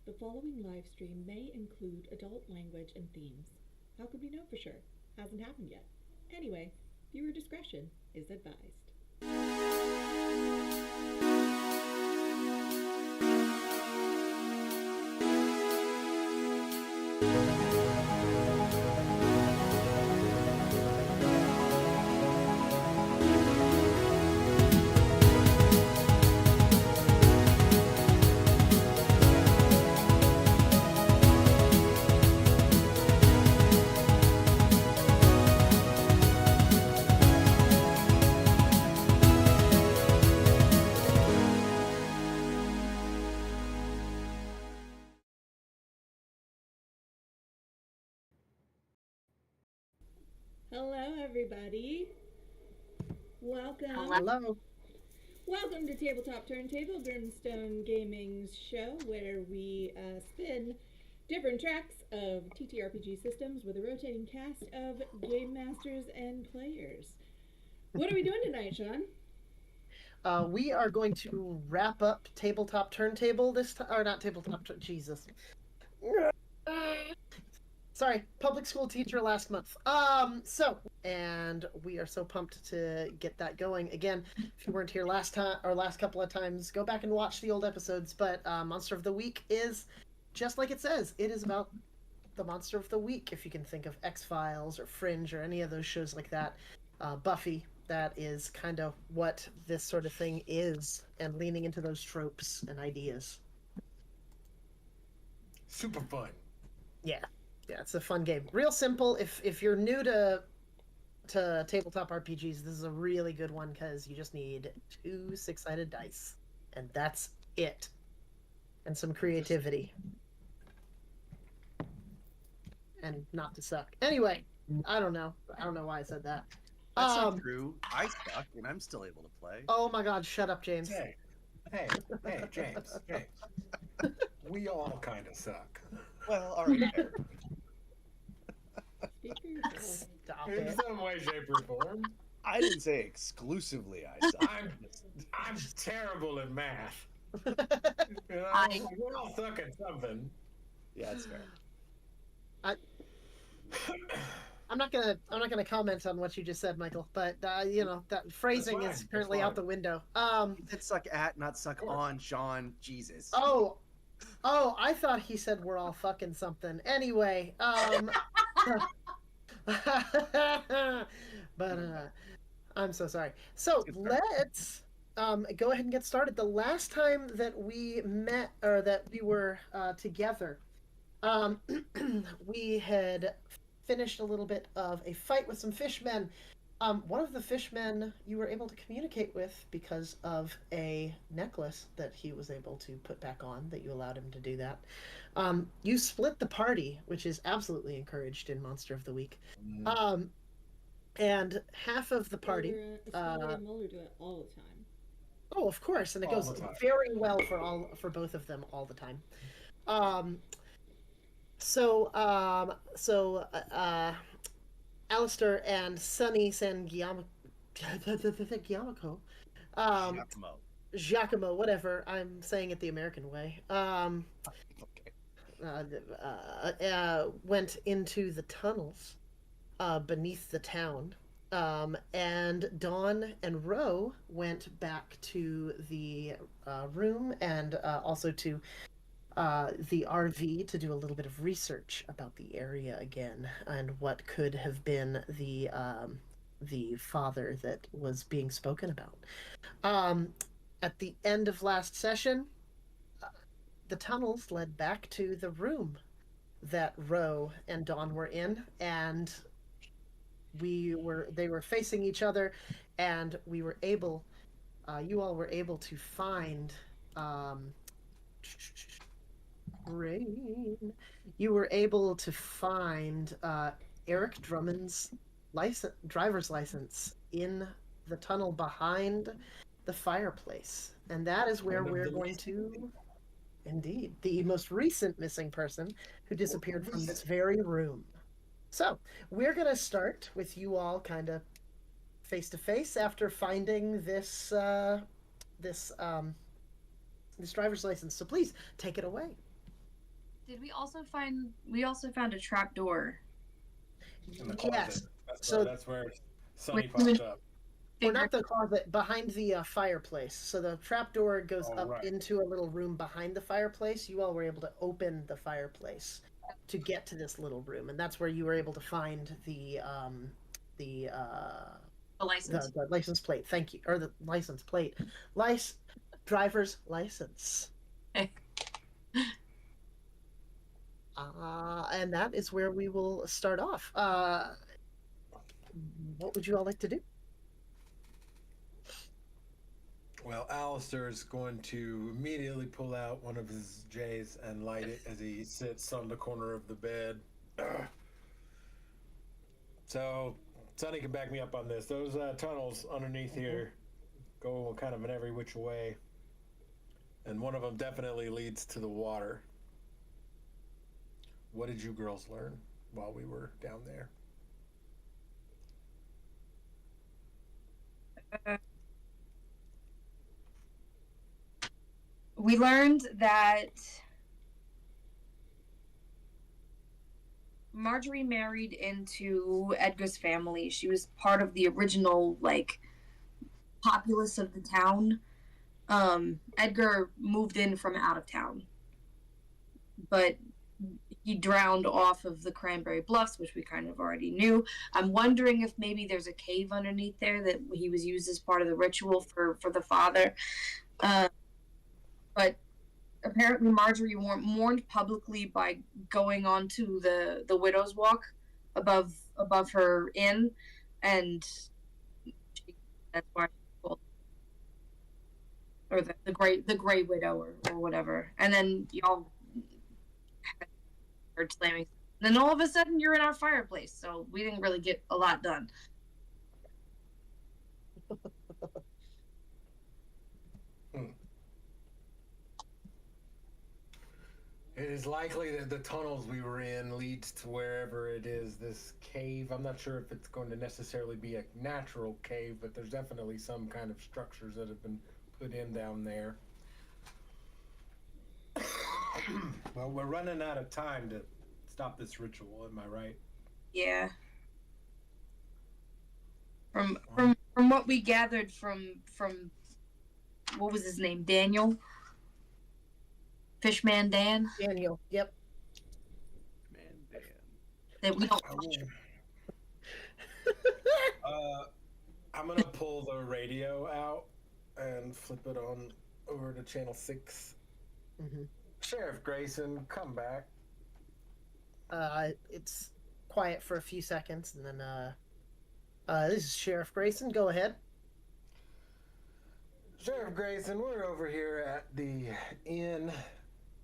The following live stream may include adult language and themes. How could we know for sure? Hasn't happened yet. Anyway, viewer discretion is advised. Hello, everybody. Welcome. Hello. Welcome to Tabletop Turntable, Brimstone Gaming's show, where we spin different tracks of TTRPG systems with a rotating cast of game masters and players. What are we doing tonight, Sean? We are going to wrap up Tabletop Turntable this time, or not Tabletop. Jesus. Sorry, public school teacher last month. And we are so pumped to get that going again. If you weren't here last time or last couple of times, go back and watch the old episodes. But Monster of the Week is just like it says. It is about the Monster of the Week. If you can think of X-Files or Fringe or any of those shows like that, Buffy. That is kind of what this sort of thing is, and leaning into those tropes and ideas. Super fun. Yeah, it's a fun game. Real simple. If you're new to tabletop RPGs, this is a really good one because you just need 2 6-sided dice, and that's it, and some creativity, and not to suck. Anyway, I don't know why I said that. That's not true. I suck, and I'm still able to play. Oh my God! Shut up, James. Hey, James. We all kind of suck. Well, all right. Fair. Stop In it. some way, shape, or form. I didn't say exclusively I suck. I'm terrible at math. You know, we're all suck at something. Yeah, that's fair. I'm not gonna comment on what you just said, Michael. But that phrasing is currently out the window. You said suck at, not suck on, Sean. Jesus. Oh, I thought he said we're all fucking something. Anyway, but I'm so sorry. So let's go ahead and get started. The last time that we met, or that we were together, we had finished a little bit of a fight with some fishmen. One of the fishmen you were able to communicate with because of a necklace that he was able to put back on, that you allowed him to do that. You split the party, which is absolutely encouraged in Monster of the Week. And half of the party... Muller do it all the time. Oh, of course, and it All goes the time. very well for both of them all the time. Alistair and Sunny Giacomo, Giacomo, whatever. I'm saying it the American way. Okay. Went into the tunnels beneath the town. And Dawn and Ro went back to the room and also to the RV to do a little bit of research about the area again and what could have been the father that was being spoken about. At the end of last session, the tunnels led back to the room that Ro and Dawn were in, and they were facing each other, and we were able, you all were able to find. You were able to find Eric Drummond's driver's license in the tunnel behind the fireplace. And that is where we're going to... Indeed. The most recent missing person who disappeared from this very room. So, we're going to start with you all kind of face-to-face after finding this driver's license. So please, take it away. Did we also find? We also found a trap door. In the closet. Yes. That's where Sonny With popped up. Or not the closet, behind the fireplace. So the trapdoor goes Oh, up right. into a little room behind the fireplace. You all were able to open the fireplace to get to this little room, and that's where you were able to find the license. the license plate. Thank you, or the license plate, driver's license. And that is where we will start off. What would you all like to do? Well, Alistair is going to immediately pull out one of his J's and light it as he sits on the corner of the bed. So, Sonny can back me up on this. Those tunnels underneath here go kind of in every which way. And one of them definitely leads to the water. What did you girls learn while we were down there? We learned that Marjorie married into Edgar's family. She was part of the original, like, populace of the town. Edgar moved in from out of town, but he drowned off of the Cranberry Bluffs, which we kind of already knew. I'm wondering if maybe there's a cave underneath there that he was used as part of the ritual for the father. But apparently Marjorie mourned publicly by going onto the widow's walk above her inn, and that's why she called, or the gray widow or whatever. And then y'all heard slamming. And then all of a sudden you're in our fireplace, so we didn't really get a lot done. It is likely that the tunnels we were in leads to wherever it is, this cave. I'm not sure if it's going to necessarily be a natural cave, but there's definitely some kind of structures that have been put in down there. Well, we're running out of time to stop this ritual, am I right? Yeah. From what we gathered from what was his name? Daniel? Fishman Dan? Daniel, yep. Man, Dan. That we don't I'm gonna pull the radio out and flip it on over to channel 6. Mm-hmm. Sheriff Grayson, come back. It's quiet for a few seconds, and then this is Sheriff Grayson. Go ahead. Sheriff Grayson, we're over here at the inn,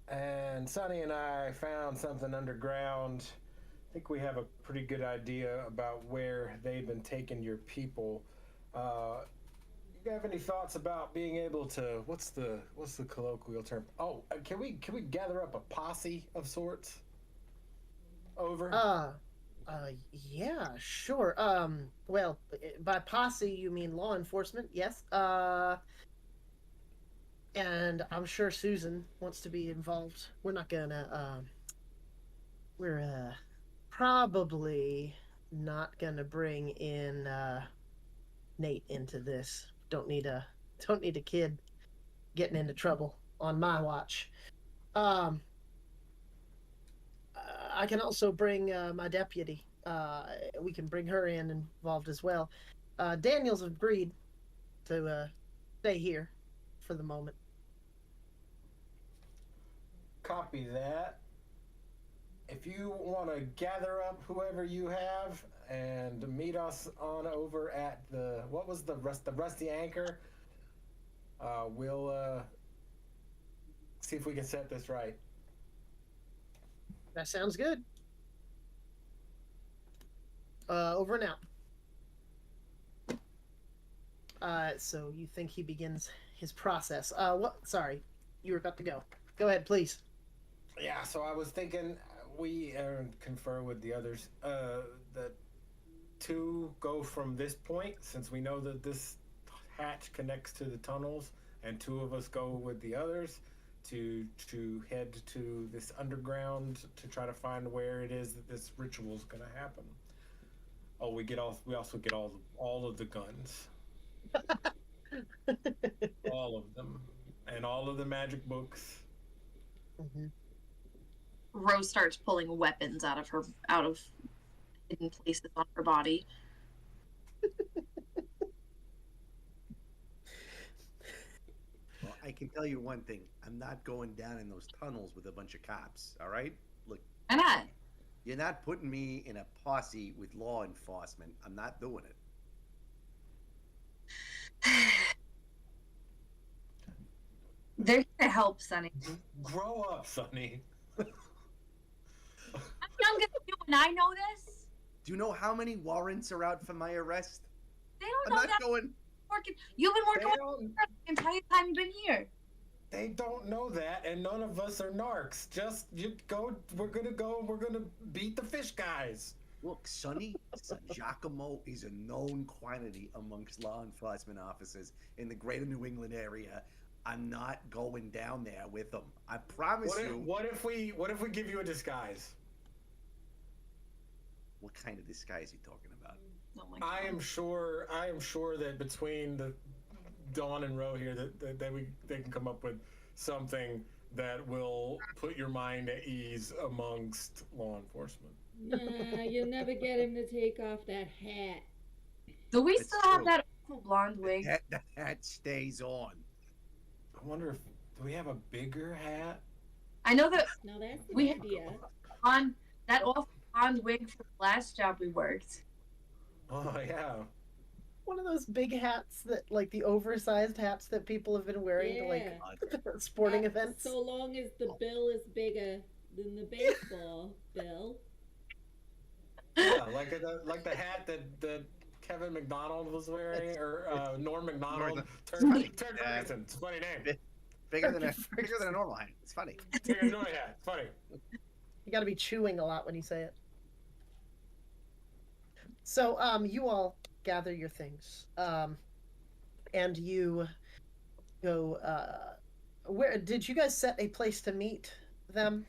and Sonny and I found something underground. I think we have a pretty good idea about where they've been taking your people. You have any thoughts about being able to, what's the colloquial term? Oh, can we gather up a posse of sorts? Over. Yeah, sure. Well, by posse you mean law enforcement, yes. And I'm sure Susan wants to be involved. We're not gonna, we're probably not gonna bring in Nate into this. Don't need a kid getting into trouble on my watch. I can also bring my deputy. We can bring her involved as well. Daniel's agreed to stay here for the moment. Copy that. If you want to gather up whoever you have and meet us on over at the, what was the Rusty Anchor, we'll see if we can set this right. That sounds good. Over and out. So you think he begins his process? What? Sorry, you were about to go. Go ahead, please. Yeah. So I was thinking we confer with the others. That 2 go from this point, since we know that this hatch connects to the tunnels, and 2 of us go with the others. to head to this underground to try to find where it is that this ritual is going to happen. Oh, we also get all of the guns, all of them, and all of the magic books. Mm-hmm. Rose starts pulling weapons out of hidden places on her body. Well, I can tell you one thing. I'm not going down in those tunnels with a bunch of cops, all right? Look, Why not? you're not putting me in a posse with law enforcement. I'm not doing it. They're gonna help, Sonny. Grow up, Sonny. I'm younger than you, and I know this. Do you know how many warrants are out for my arrest? They don't I'm know not that. going. You've been They working don't, the entire time you've been here. they don't know that, and none of us are narcs. Just you go. We're gonna beat the fish guys. Look, Sonny, San Giacomo is a known quantity amongst law enforcement officers in the greater New England area. I'm not going down there with them. I promise you. What if we give you a disguise? What kind of disguise are you talking about? Oh my God. I am sure that between the Dawn and Ro here that they can come up with something that will put your mind at ease amongst law enforcement. Nah, you'll never get him to take off that hat. Do we It's still have true. that awful blonde wig? The hat stays on. I wonder if do we have a bigger hat? I know that Now that's an We- idea. on that awful blonde wig from the last job we worked. Oh yeah. One of those big hats that, like the oversized hats that people have been wearing to like sporting events. So long as the bill is bigger than the baseball bill. Yeah, like the hat that Kevin McDonald was wearing, or Norm McDonald. Turn Ferguson. It's a funny name. Bigger than a normal hat. It's funny. Bigger than hat. It's funny. You got to be chewing a lot when you say it. So, you all gather your things, and you go. Where did you guys set a place to meet them?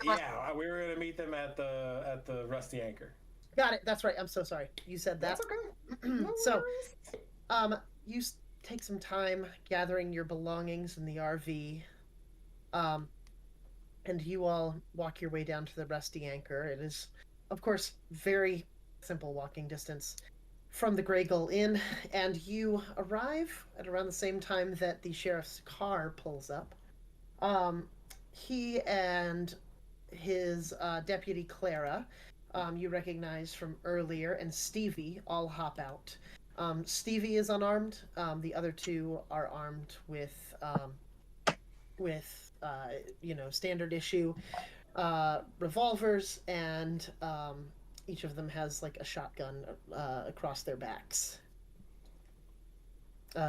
Yeah, we were gonna meet them at the Rusty Anchor. Got it. That's right. I'm so sorry. You said that. That's okay. No So, worries. you take some time gathering your belongings in the RV, and you all walk your way down to the Rusty Anchor. It is, of course, very simple walking distance from the Grey Gull Inn, and you arrive at around the same time that the sheriff's car pulls up. He and his deputy Clara, you recognize from earlier, and Stevie all hop out. Stevie is unarmed. The other two are armed with standard issue revolvers, and each of them has like a shotgun across their backs.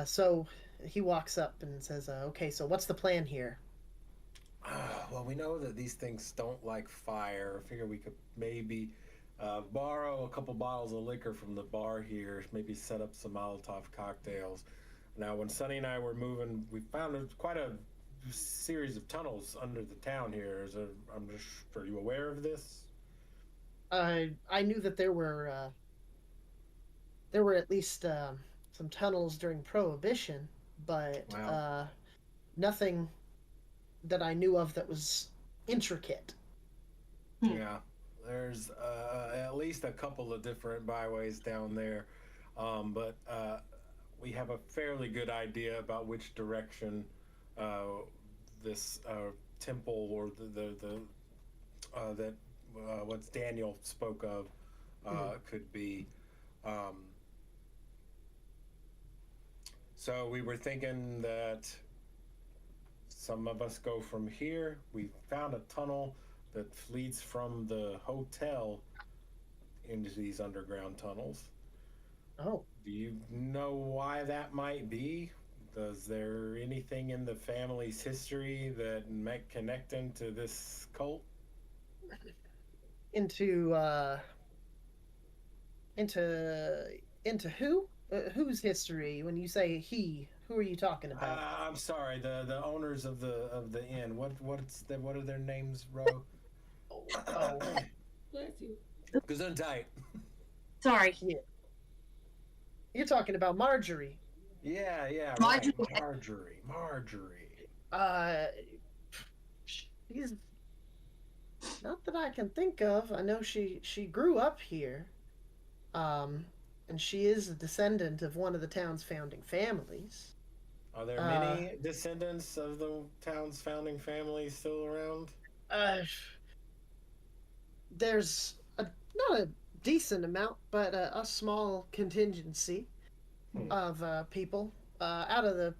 So he walks up and says, "Okay, so what's the plan here?" Well, we know that these things don't like fire. I figure we could maybe borrow a couple bottles of liquor from the bar here, maybe set up some Molotov cocktails. Now, when Sonny and I were moving, we found quite a series of tunnels under the town here. Are you aware of this? I knew that there were at least some tunnels during Prohibition, but Wow. nothing that I knew of that was intricate. Yeah, there's at least a couple of different byways down there, but we have a fairly good idea about which direction this temple or that what Daniel spoke of could be. So we were thinking that some of us go from here. We found a tunnel that leads from the hotel into these underground tunnels. Oh, Do you know why that might be? Is there anything in the family's history that might connect them to this cult? into who? Whose history? When you say he, who are you talking about? I'm sorry, the owners of the inn. What are their names, Ro? Oh, Bless you. Gesundheit. Sorry. yeah. You're talking about Marjorie. Yeah, right. Marjorie. Marjorie. She's not that I can think of. I know she grew up here. Um, and she is a descendant of one of the town's founding families. Are there many descendants of the town's founding family still around? Uh, there's not a decent amount, but a small contingency of people out of the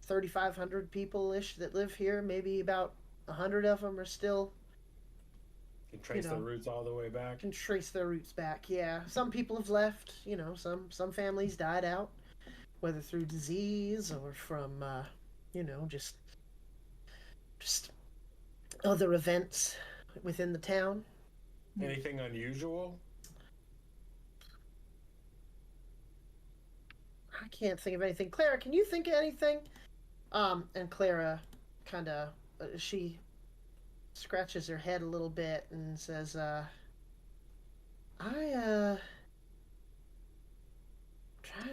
3,500 people ish that live here. Maybe about 100 of them are still. Can trace their roots all the way back. Can trace their roots back. Yeah, some people have left. Some families died out, whether through disease or from just other events within the town. Anything unusual? I can't think of anything. Clara, can you think of anything? And Clara kind of she scratches her head a little bit and says, trying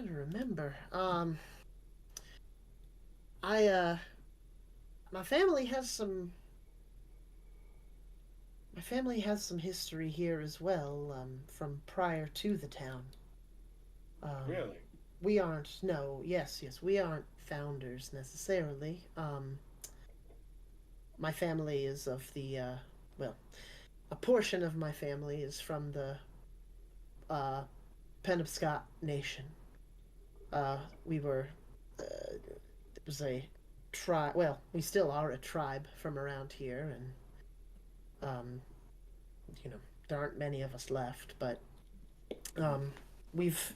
to remember. My family has some. My family has some history here as well, from prior to the town. Really? We aren't. No. Yes. We aren't founders necessarily. My family is of the a portion of my family is from the Penobscot Nation. We were it was a tribe. Well, we still are a tribe from around here, and there aren't many of us left, but we've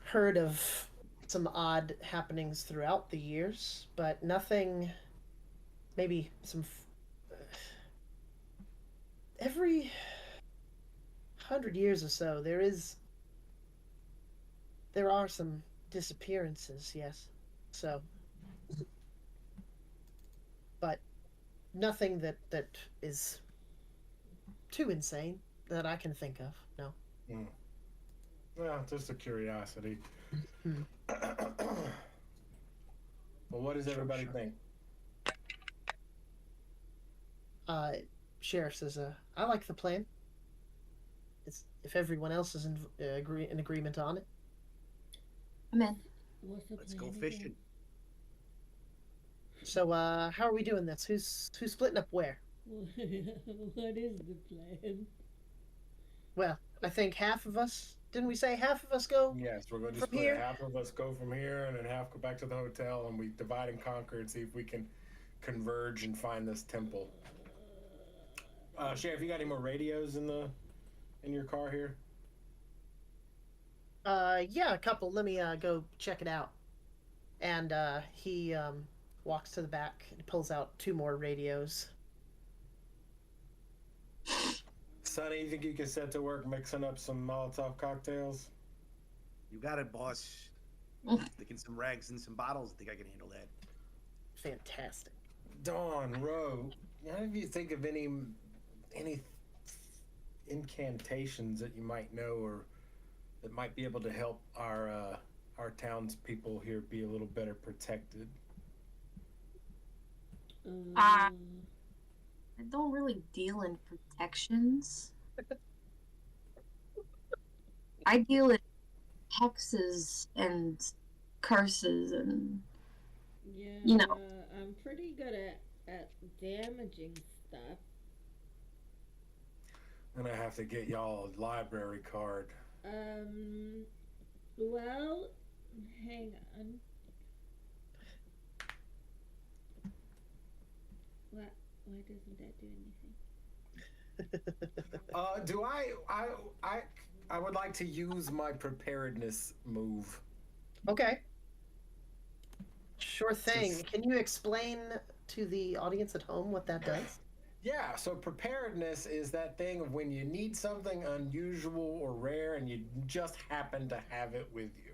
heard of some odd happenings throughout the years, but nothing. Maybe some. Every 100 years or so, there are some disappearances. Yes, so, but nothing that is too insane that I can think of. No. Well, just a curiosity. Well, what does everybody think? Sheriff says, I like the plan. If everyone else is in agreement on it. I'm in. Let's go fishing. So, how are we doing this? Who's splitting up where? What is the plan? Well, I think half of us. Didn't we say half of us go? Yes, we're going to from split. here? Half of us go from here, and then half go back to the hotel, and we divide and conquer and see if we can converge and find this temple. Sheriff, you got any more radios in your car here? Yeah, a couple. Let me go check it out. And he walks to the back and pulls out 2 more radios. Sonny, you think you can set to work mixing up some Molotov cocktails? You got it, boss. Sticking some rags in some bottles. I think I can handle that. Fantastic. Dawn, Ro, how do you think of any incantations that you might know or that might be able to help our townspeople here be a little better protected? I don't really deal in protections. I deal in hexes and curses and Yeah, I'm pretty good at damaging stuff. And I have to get y'all a library card. Well, hang on. Why doesn't that do anything? Do I would like to use my preparedness move. Okay. Sure thing. Can you explain to the audience at home what that does? Yeah, so preparedness is that thing of when you need something unusual or rare and you just happen to have it with you.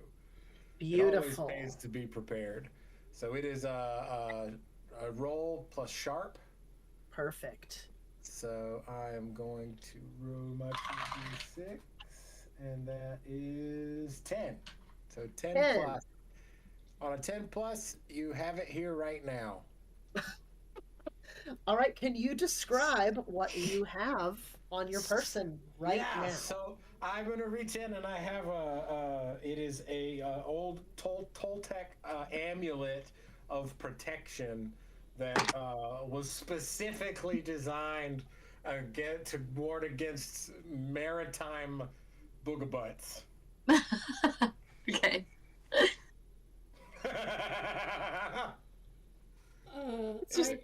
It always Beautiful. pays to be prepared. So it is a roll plus sharp. Perfect. So I am going to roll my 2d6, and that is 10. So 10 10. plus. On a 10 plus, you have it here right now. All right, can you describe what you have on your person right now? So I'm gonna reach in and I have it is a old Toltec amulet of protection that was specifically designed to ward against maritime boogabutts. Okay. just-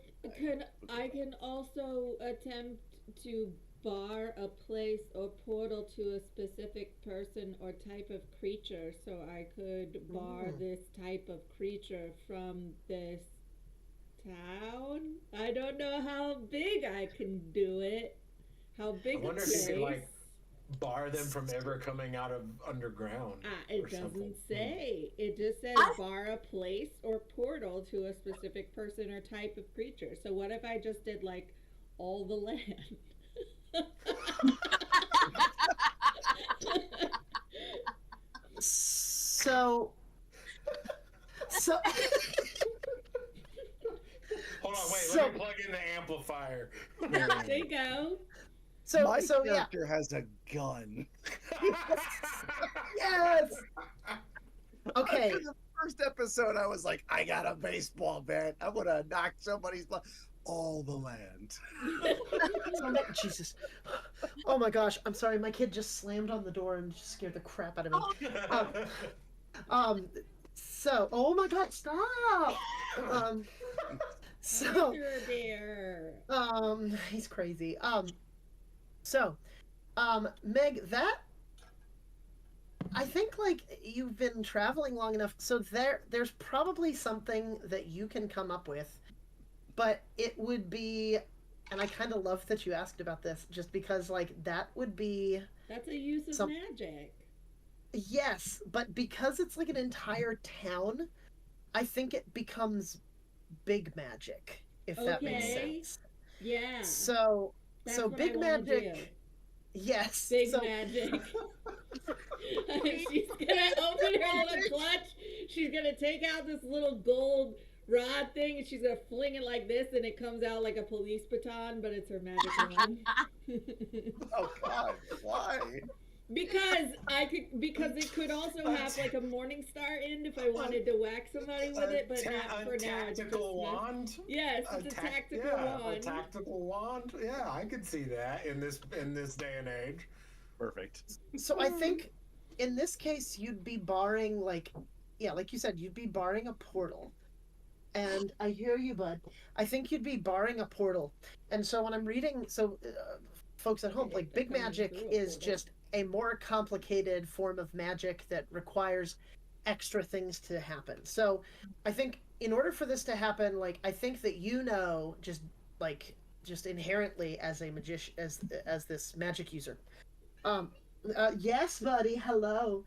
I can also attempt to bar a place or portal to a specific person or type of creature. So I could bar this type of creature from this town. I don't know how big I can do it. How big I wonder a if place? you could like bar them from ever coming out of underground. It or doesn't something. say. It just says bar a place or portal to a specific person or type of creature. So what if I just did like all the land? So Hold on, wait. So- Let me plug in the amplifier. There you go. My yeah. character has a gun. Yes. Okay. After the first episode, I was like, I got a baseball bat. I'm gonna knock somebody's blood. All the land. Jesus. Oh my gosh. I'm sorry. My kid just slammed on the door and just scared the crap out of me. So, oh my god, stop. So, Mr. Bear. he's crazy. So, Meg, that I think like you've been traveling long enough, so there's probably something that you can come up with, but it would be, and I kind of love that you asked about this, just because like that would be That's a use of Some- magic. yes, but because it's like an entire town, I think it becomes big magic, if that makes Okay. sense. Yeah. So That's so what big I wanna magic. do. Yes. Big so, magic. She's gonna open her little clutch. She's gonna take out this little gold rod thing and she's gonna fling it like this and it comes out like a police baton, but it's her magic wand. Oh God, why? Because it could also have like a morning star end if I wanted to whack somebody with it, but not for now. It's just tactical my- wand. Yes, it's a tactical A wand. tactical wand. Yeah, I could see that in this day and age. Perfect. So I think in this case you'd be barring like you said, you'd be barring a portal. And I hear you, bud. I think you'd be barring a portal. And so when I'm reading, folks at home, like big Coming magic through a is portal. just a more complicated form of magic that requires extra things to happen. So I think in order for this to happen, like I think that just inherently as a magician, as this magic user. Yes, buddy. Hello.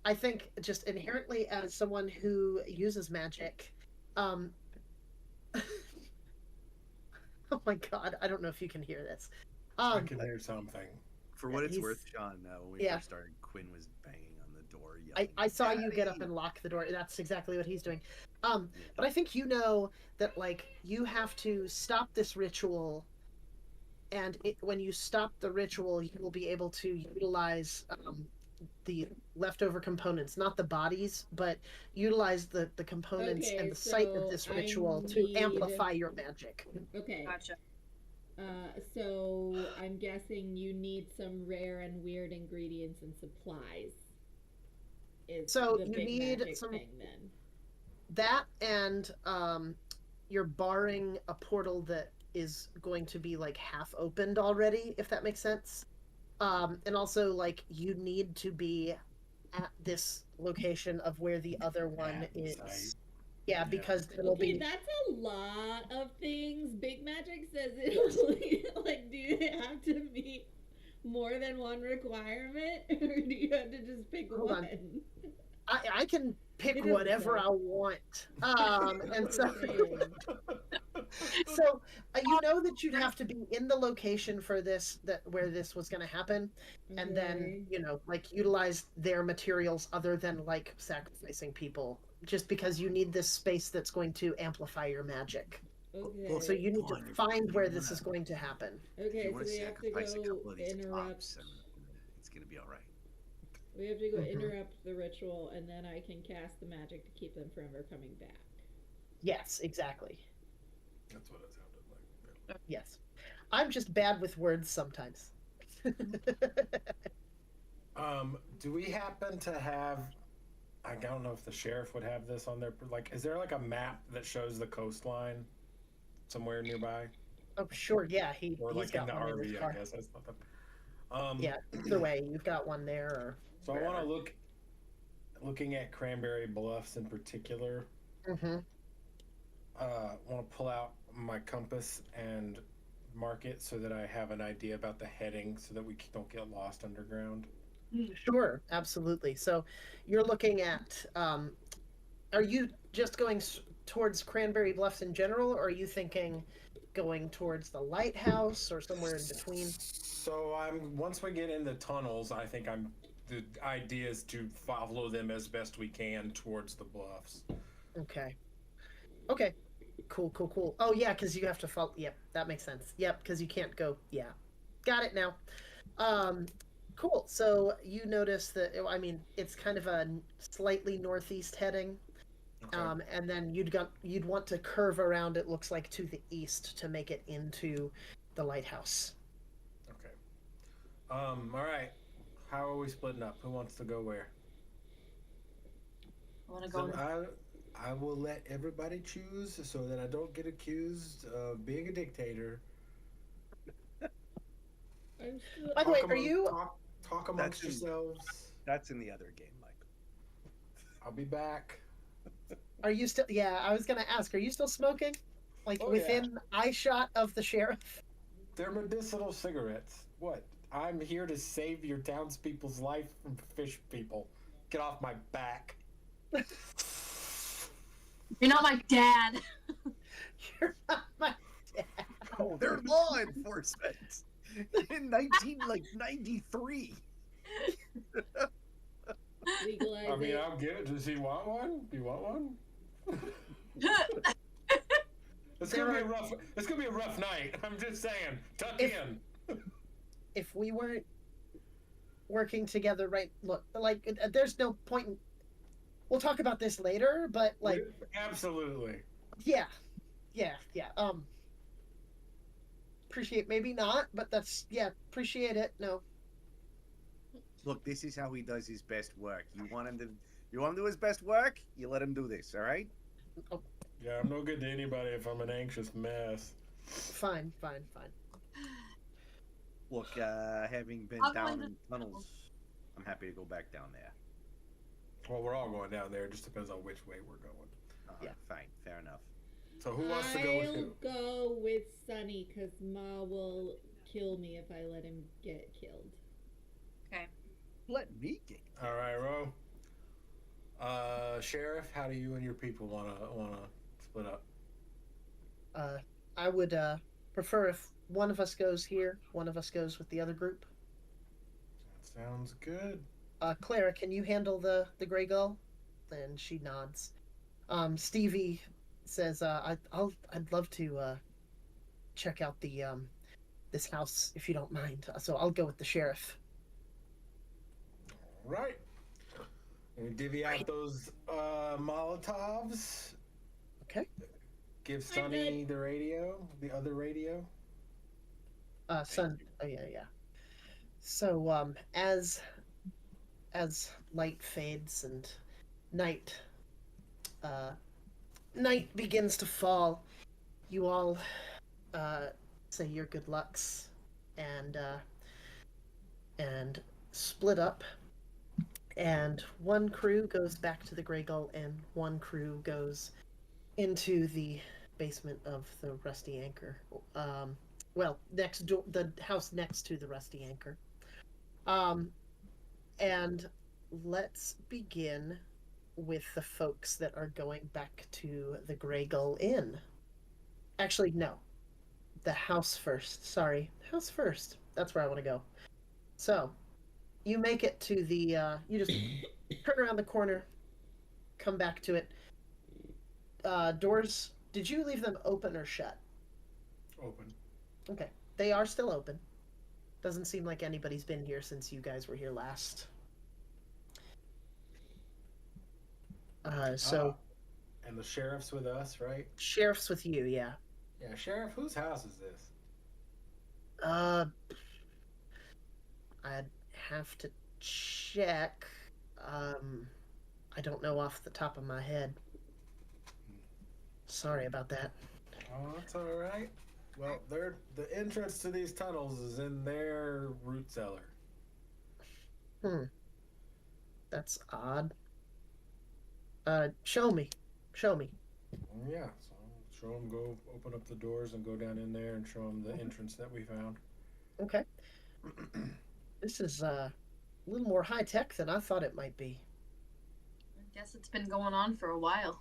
I think just inherently as someone who uses magic, oh my god, I don't know if you can hear this. I can hear something. For Yeah, what it's he's- worth, Sean, when we yeah. first started, Quinn was banging on the door, yelling. I saw you get up "Daddy!" and lock the door. That's exactly what he's doing. But I think you know that like you have to stop this ritual, and when you stop the ritual, you will be able to utilize the leftover components, not the bodies, but utilize the components Okay, and the site of so this I ritual to need- amplify your magic. Okay. Gotcha. So I'm guessing you need some rare and weird ingredients and supplies. Is So the you big need magic some- thing then? That and you're barring a portal that is going to be like half opened already, if that makes sense. And also like you need to be at this location of where the other one At the is. site. Yeah, because it'll Okay, be. that's a lot of things. Big Magic says it only, like, do you have to meet more than one requirement? Or do you have to just pick Hold one? on. I can pick It doesn't whatever say. I want. And so Just saying. so you know that you'd have to be in the location for this, that where this was going to happen, and then Okay. like utilize their materials other than like sacrificing people, just because you need this space that's going to amplify your magic. Okay. So you need to Dawn, if find you where this wanna- is going to happen. If Okay, you so want to we have to sacrifice a go couple of these interrupt. tops, it's gonna be all right. We have to go Mhm. interrupt the ritual, and then I can cast the magic to keep them from ever coming back. Yes, exactly. That's what it sounded like. Yes, I'm just bad with words sometimes. Do we happen to have? I don't know if the sheriff would have this on their. Like, is there like a map that shows the coastline somewhere nearby, Oh, sure. Yeah, or he's like in got the one in his RV? I car. guess that's not the. Yeah, either way, you've got one there. Or So I want wherever. to looking at Cranberry Bluffs in particular. Mm-hmm. Want to pull out my compass and mark it so that I have an idea about the heading, so that we don't get lost underground. Sure, absolutely. So you're looking at, are you just going towards Cranberry Bluffs in general, or are you thinking going towards the lighthouse or somewhere in between? So once we get in the tunnels, I think the idea is to follow them as best we can towards the bluffs. Okay. Okay. Cool. Oh, yeah, because you have to follow. Yep, that makes sense. Yep, because you can't go. Yeah. Got it now. Cool. So you notice that, I mean, it's kind of a slightly northeast heading. Okay. And then you'd want to curve around, it looks like, to the east to make it into the lighthouse. Okay. All right. How are we splitting up? Who wants to go where? I want to go. I will let everybody choose so that I don't get accused of being a dictator. I'm still. By the way, are you? Talk amongst That's yourselves? That's in the other game, Mike. I'll be back. Are you still? Yeah, I was gonna ask. Are you still smoking? Like Oh, within eye shot of the sheriff? They're medicinal cigarettes. What? I'm here to save your townspeople's life from fish people. Get off my back. You're not my dad. You're not my dad. Oh, they're law enforcement in 1993. Legalize I mean, it. I'll get it. Does he want one? Do you want one? It's gonna be a rough. It's gonna be a rough night. I'm just saying. Tuck in. If we weren't working together, right? Look, like, there's no point in. We'll talk about this later, but like, Absolutely. yeah. Appreciate, maybe not, but that's, yeah, appreciate it. No. Look, this is how he does his best work. You want him to do his best work? You let him do this, all right? Yeah, I'm no good to anybody if I'm an anxious mess. Fine. Look, having been I'll go down into in tunnels, I'm happy to go back down there. Well, we're all going down there. It just depends on which way we're going. Yeah. Fine, fair enough. So who wants to go with who? I'll go with Sunny because Ma will kill me if I let him get killed. Let me get. All right, Ro. Sheriff, how do you and your people wanna split up? I would prefer if one of us goes here, one of us goes with the other group. Sounds good. Clara, can you handle the gray gull? And she nods. Stevie says, I'd love to check out the this house if you don't mind. So I'll go with the sheriff. All right. And we divvy out those Molotovs. Okay. Give I'm Sonny the radio, the other radio. Son. Oh yeah. So as light fades and night begins to fall, you all say your good lucks and split up. And one crew goes back to the Grey Gull, and one crew goes into the basement of the Rusty Anchor. Well, next door, the house next to the Rusty Anchor. Um, and let's begin with the folks that are going back to the Grey Gull Inn. Actually, no, the house first. Sorry, house first. That's where I want to go. So, you make it to the. You just turn around the corner, come back to it. Doors. Did you leave them open or shut? Open. Okay, they are still open. Doesn't seem like anybody's been here since you guys were here last. So And the sheriff's with us, right? sheriff's with you, yeah. Yeah, sheriff. Whose house is this? Uh, I'd have to check. I don't know off the top of my head. Sorry about that. Oh, that's all right. Well, the entrance to these tunnels is in their root cellar. That's odd. Show me. Show me. Yeah, so show them, go open up the doors and go down in there and show them the entrance that we found. Okay. This is a little more high tech than I thought it might be. I guess it's been going on for a while.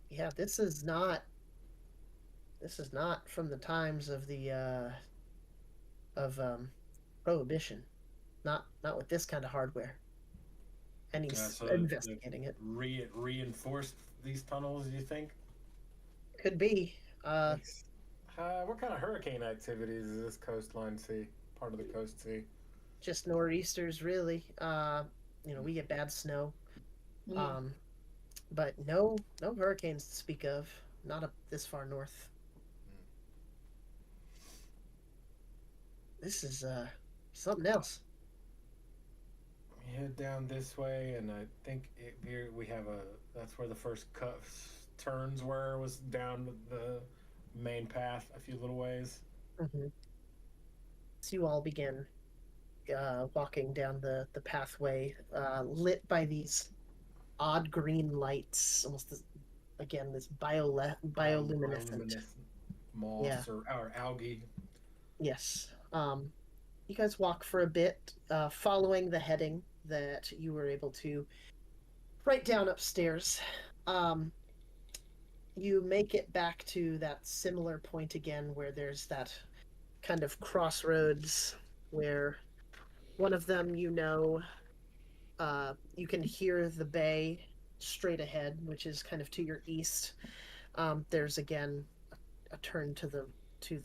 Yeah, this is not from the times of the Prohibition. Not with this kind of hardware. And he's So investigating it. Reinforced these tunnels, you think? Could be. What kind of hurricane activities does this coastline see? Part of the coast see? Just nor'easters, really. We get bad snow. But no hurricanes to speak of. Not up this far north. This is something else. We head down this way, and I think here we have that's where the first turns was down the main path a few little ways. Mm-hmm. So you all begin walking down the pathway, lit by these odd green lights, almost this bioluminescent moss or algae. Yes. You guys walk for a bit, following the heading that you were able to write down upstairs. You make it back to that similar point again where there's that kind of crossroads where one of them, you can hear the bay straight ahead, which is kind of to your east. There's again a turn to the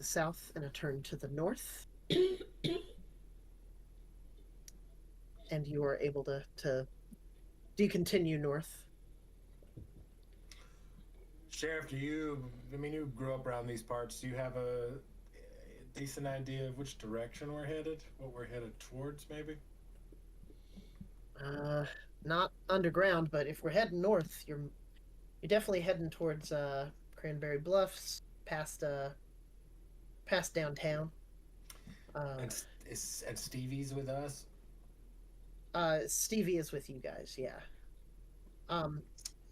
south and a turn to the north. And you are able to continue north. Sheriff, you grew up around these parts. Do you have a decent idea of which direction we're headed? What we're headed towards, maybe? Not underground, but if we're heading north, you're definitely heading towards Cranberry Bluffs, past downtown. And Stevie's with us? Stevie is with you guys, yeah.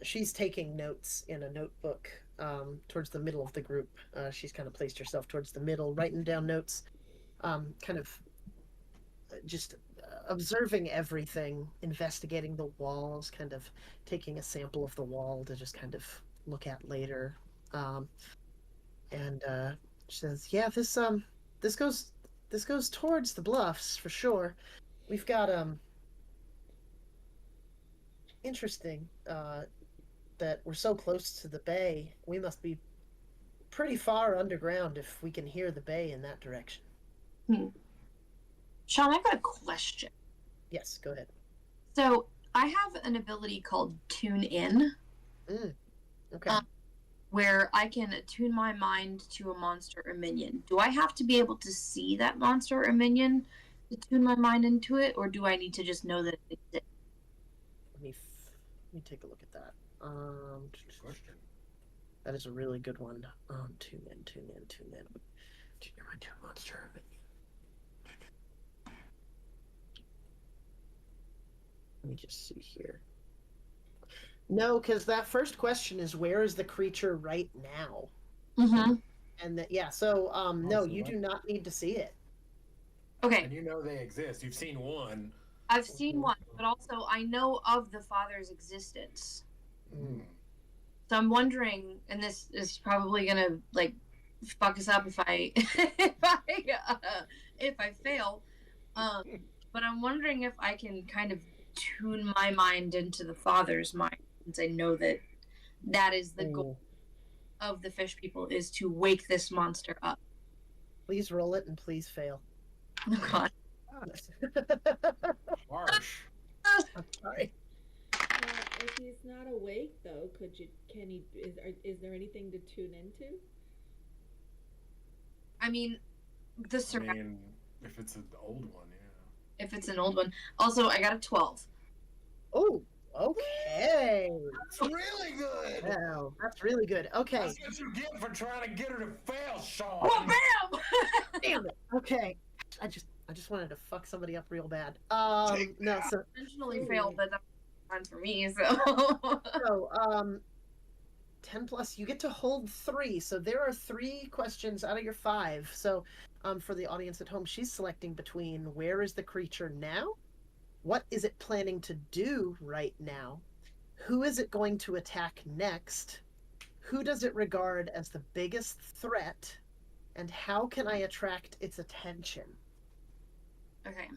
She's taking notes in a notebook towards the middle of the group. She's kind of placed herself towards the middle, writing down notes, kind of just observing everything, investigating the walls, kind of taking a sample of the wall to just kind of look at later. And she says, "Yeah, this goes towards the bluffs for sure. We've got interesting that we're so close to the bay. We must be pretty far underground if we can hear the bay in that direction." Sean, I've got a question. Yes, go ahead. So I have an ability called Tune In. Okay. Where I can attune my mind to a monster or minion. Do I have to be able to see that monster or minion to tune my mind into it, or do I need to just know that it exists? Let me take a look at that. Good question. That is a really good one. Tune in. Tune your mind to a monster or minion. Let me just see here. No, because that first question is where is the creature right now? Mm-hmm. And that yeah, so no, Also, you do not need to see it. Okay, and you know they exist. You've seen one. I've seen Mhm. one, but also I know of the father's existence. Mm. So I'm wondering, and this is probably gonna like fuck us up if I if I fail. Um, but I'm wondering if I can kind of tune my mind into the father's mind, since I know that that is the goal Ooh. of the fish people is to wake this monster up. Please roll it and please fail. Oh God. Harsh. I'm sorry. If he's not awake, though, can he? Is there anything to tune into? I mean, the I surround. mean, if it's an old one, yeah. If it's an old one. Also, I got a 12. Oh, okay. That's really good. Wow, that's really good. Okay. That's what you get for trying to get her to fail, Sean. Oh, bam! Damn it. Okay. I just wanted to fuck somebody up real bad. No, so Intentionally failed, but that's fine for me. So 10 plus, you get to hold 3. So there are 3 questions out of your 5. So for the audience at home, she's selecting between where is the creature now? What is it planning to do right now? Who is it going to attack next? Who does it regard as the biggest threat? And how can I attract its attention? okay.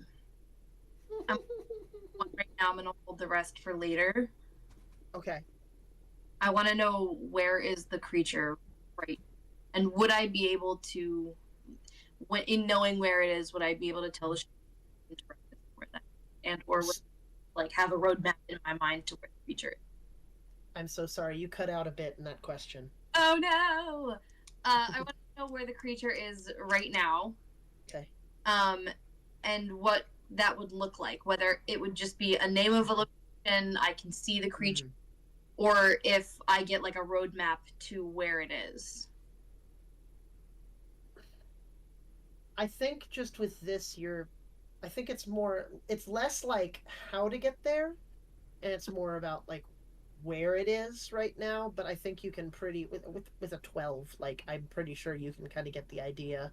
Right now, I'm gonna hold the rest for later. Okay. I want to know where is the creature, right? And would I be able to, when in knowing where it is, would I be able to tell the and or would, like have a roadmap in my mind to where the creature is? I'm so sorry. You cut out a bit in that question. Oh no! I want to know where the creature is right now. Okay. And what that would look like. Whether it would just be a name of a location, I can see the creature, or if I get like a roadmap to where it is. I think just with this, I think it's less like how to get there, and it's more about like where it is right now. But I think you can with a 12, like I'm pretty sure you can kind of get the idea.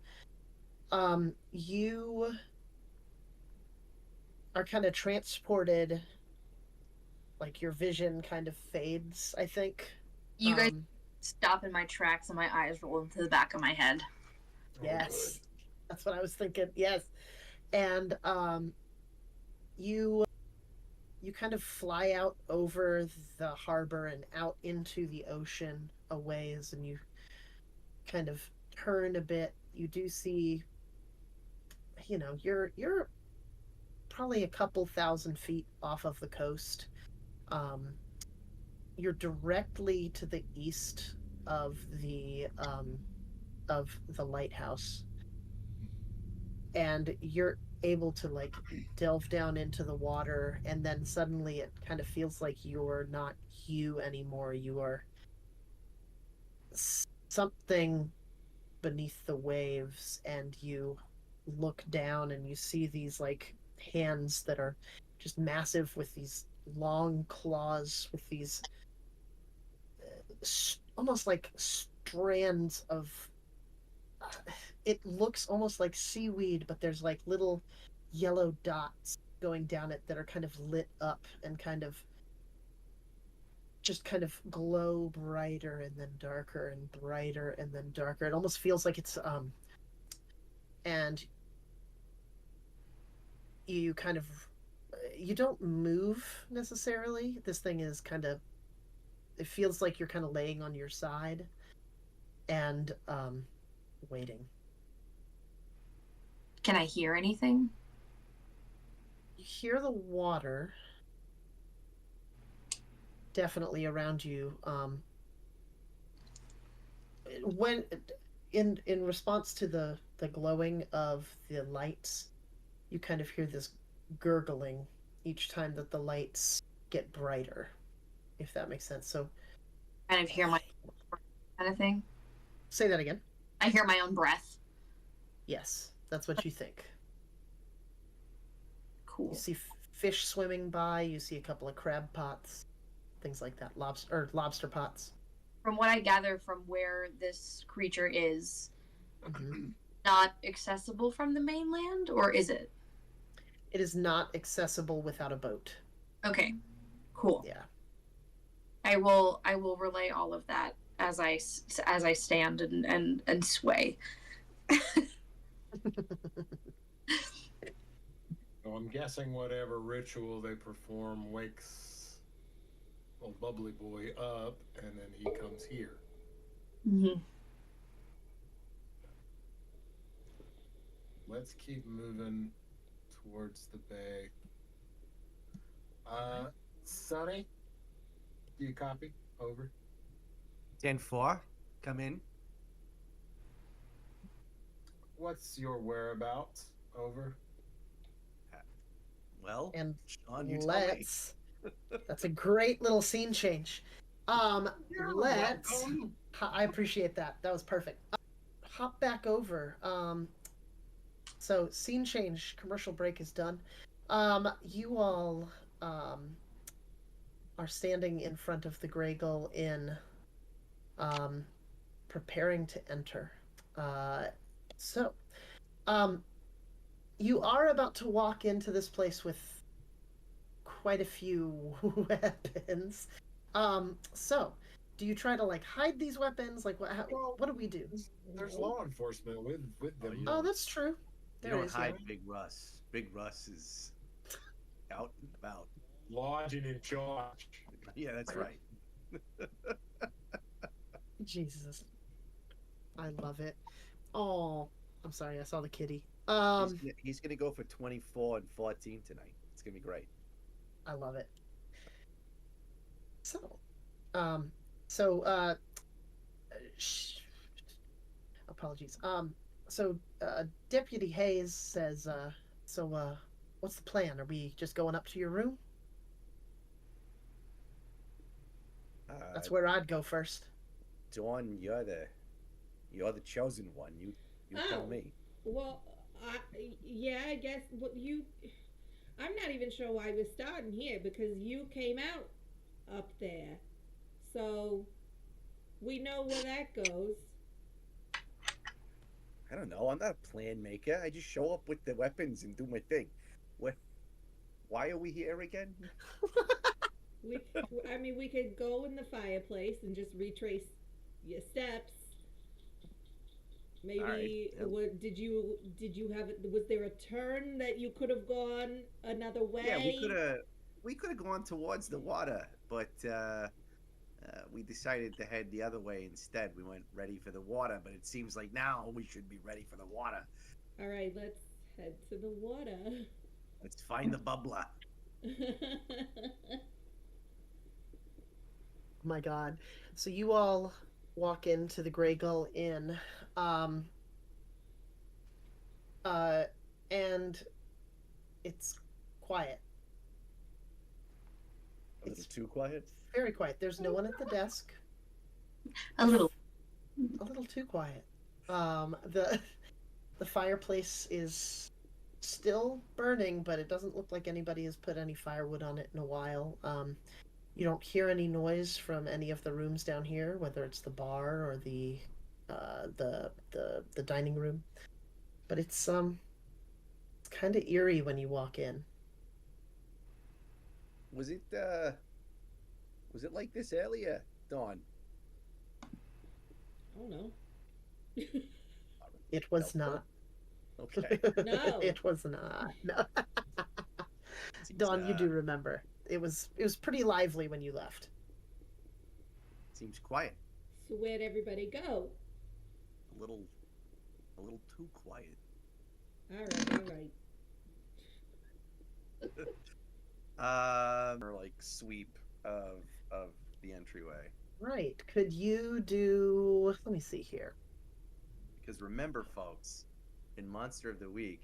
You are kind of transported, like your vision kind of fades, I think. You guys stop in my tracks and my eyes roll into the back of my head. Yes. That's what I was thinking. Yes. And you kind of fly out over the harbor and out into the ocean a ways, and you kind of turn a bit. You do see, you're probably a couple thousand feet off of the coast. You're directly to the east of the lighthouse, and you're able to like delve down into the water, and then suddenly it kind of feels like you're not you anymore. You are something beneath the waves, and you look down and you see these like hands that are just massive with these long claws with these almost like strands of it looks almost like seaweed, but there's like little yellow dots going down it that are kind of lit up and kind of glow brighter and then darker and brighter and then darker. It almost feels like it's and you kind of you don't move necessarily. This thing is kind of it feels like you're kind of laying on your side and waiting. Can I hear anything? You hear the water definitely around you. When in response to the glowing of the lights, you kind of hear this gurgling each time that the lights get brighter, if that makes sense. So Kind of hear my kind of thing. say that again. I hear my own breath. Yes, that's what you think. Cool. You see fish swimming by, you see a couple of crab pots. things like that. Lobster pots. From what I gather from where this creature is, Mhm. not accessible from the mainland, or is it? It is not accessible without a boat. Okay, cool. Yeah. I will relay all of that as I stand and sway. So I'm guessing whatever ritual they perform wakes old bubbly boy up, and then he comes here. Mm-hmm. Let's keep moving towards the bay. Sonny, do you copy? Over. 10-4, come in. What's your whereabouts? Over. Well, And Sean, you tell me. let's. That's a great little scene change. Let's. I appreciate that. That was perfect. Hop back over. So scene change. Commercial break is done. You all are standing in front of the Grey Gull Inn, preparing to enter. So, you are about to walk into this place with quite a few weapons. So, do you try to like hide these weapons? Like, what do we do? There's law enforcement with them. Oh, that's true. You There don't is, hide yeah. Big Russ. Big Russ is out and about. Lodging in charge. Yeah, that's right. Jesus, I love it. Oh, I'm sorry, I saw the kitty. He's gonna go for 24 and 14 tonight. It's gonna be great. I love it. So, apologies. Deputy Hayes says, what's the plan? Are we just going up to your room? That's where I'd go first. Dawn, you're the chosen one. You tell me. Well, I guess I'm not even sure why we're starting here because you came out up there, so we know where that goes. I don't know. I'm not a plan maker. I just show up with the weapons and do my thing. Why are we here again? We could go in the fireplace and just retrace your steps. Maybe right. did you have? Was there a turn that you could have gone another way? Yeah, we could have gone towards the water, but we decided to head the other way instead. We went ready for the water, but it seems like now we should be ready for the water. All right, let's head to the water. Let's find the bubbler. My God. So you all walk into the Grey Gull Inn, and it's quiet. A little too quiet. Very quiet. There's no one at the desk. A little. A little too quiet. The fireplace is still burning, but it doesn't look like anybody has put any firewood on it in a while. You don't hear any noise from any of the rooms down here, whether it's the bar or the dining room. But it's kind of eerie when you walk in. Was it like this earlier, Dawn? Oh no. It was not. Okay. No. It was not. No. Dawn, you do remember. It was pretty lively when you left. Seems quiet. So where'd everybody go? A little too quiet. All right. Or like sweep of the entryway. Right. Could you do? Let me see here. Because remember, folks, in Monster of the Week,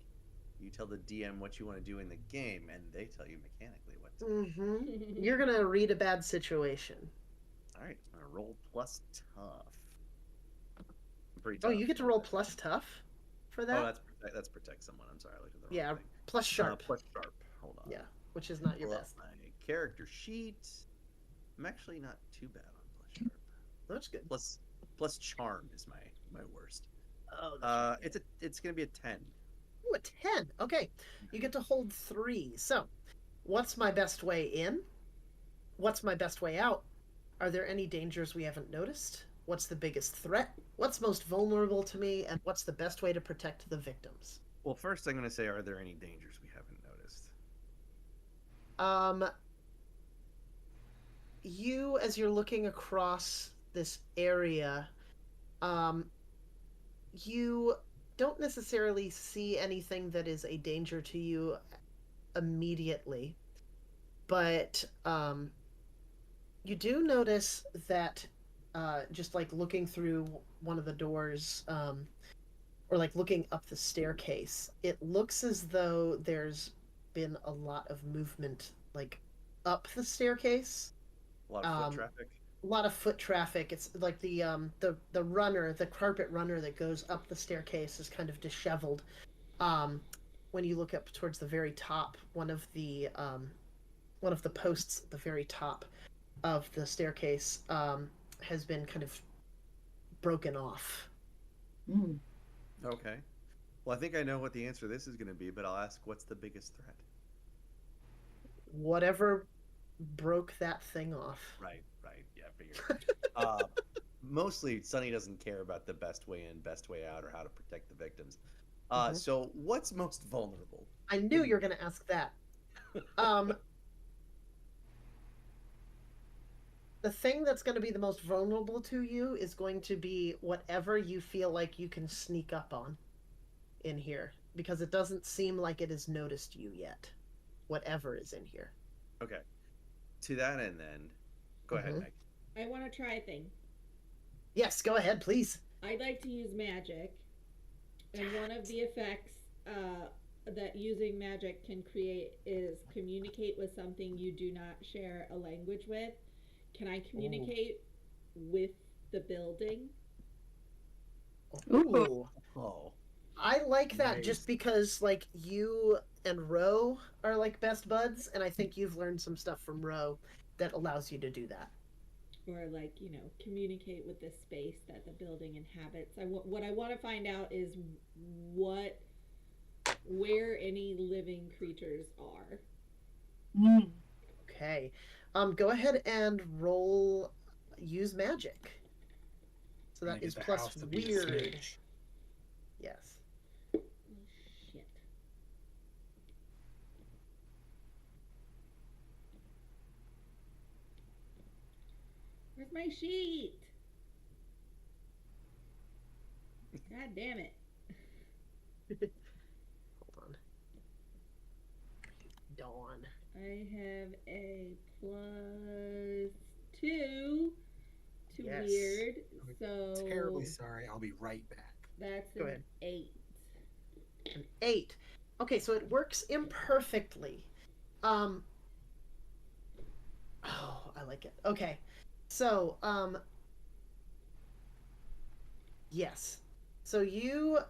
you tell the DM what you want to do in the game, and they tell you mechanically what to do. Mm-hmm. You're gonna read a bad situation. All right, I'm gonna roll plus tough. I'm pretty tough. Oh, you get to roll plus tough for that? Oh, that's protect someone. I'm sorry, I looked at the wrong thing. Plus sharp. Plus sharp. Hold on. Yeah, which is not your Pull up best. my character sheet. I'm actually not too bad on plus sharp. That's good. Plus charm is my worst. Oh, It's gonna be a 10. Ooh, a 10. Okay. You get to hold 3. So, what's my best way in? What's my best way out? Are there any dangers we haven't noticed? What's the biggest threat? What's most vulnerable to me? And what's the best way to protect the victims? Well, first I'm gonna say, are there any dangers we haven't noticed? You, as you're looking across this area, you don't necessarily see anything that is a danger to you immediately, but you do notice that just like looking through one of the doors, or like looking up the staircase, it looks as though there's been a lot of movement, like up the staircase. A lot of foot traffic. A lot of foot traffic. It's like the runner, the carpet runner that goes up the staircase is kind of disheveled. When you look up towards the very top, one of the posts at the very top of the staircase has been kind of broken off. Mm. Okay. Well, I think I know what the answer to this is going to be, but I'll ask, what's the biggest threat? Whatever broke that thing off. Right. Yeah, I figured. Mostly, Sonny doesn't care about the best way in, best way out, or how to protect the victims. So, what's most vulnerable? I knew you were going to ask that. The thing that's going to be the most vulnerable to you is going to be whatever you feel like you can sneak up on in here, because it doesn't seem like it has noticed you yet. Whatever is in here. Okay. To that end, then, go ahead, Meg. I want to try a thing. Yes, go ahead, please. I'd like to use magic, and one of the effects that using magic can create is communicate with something you do not share a language with. Can I communicate with the building? Ooh. Oh. I like that Nice. just because, like, you and Ro are, like, best buds, and I think you've learned some stuff from Ro that allows you to do that. Or, like, communicate with the space that the building inhabits. What I want to find out is where any living creatures are. Mm. Okay. Go ahead and use magic. So Gonna that get is the plus house to be a weird. snitch. Yes. Oh, shit. Where's my sheet? God damn it. Hold on. Dawn. I have a +2 to Yes. weird, so Terribly sorry. I'll be right back. that's Go an ahead. 8. An 8. Okay, so it works imperfectly. Oh, I like it. Okay. So, yes. So you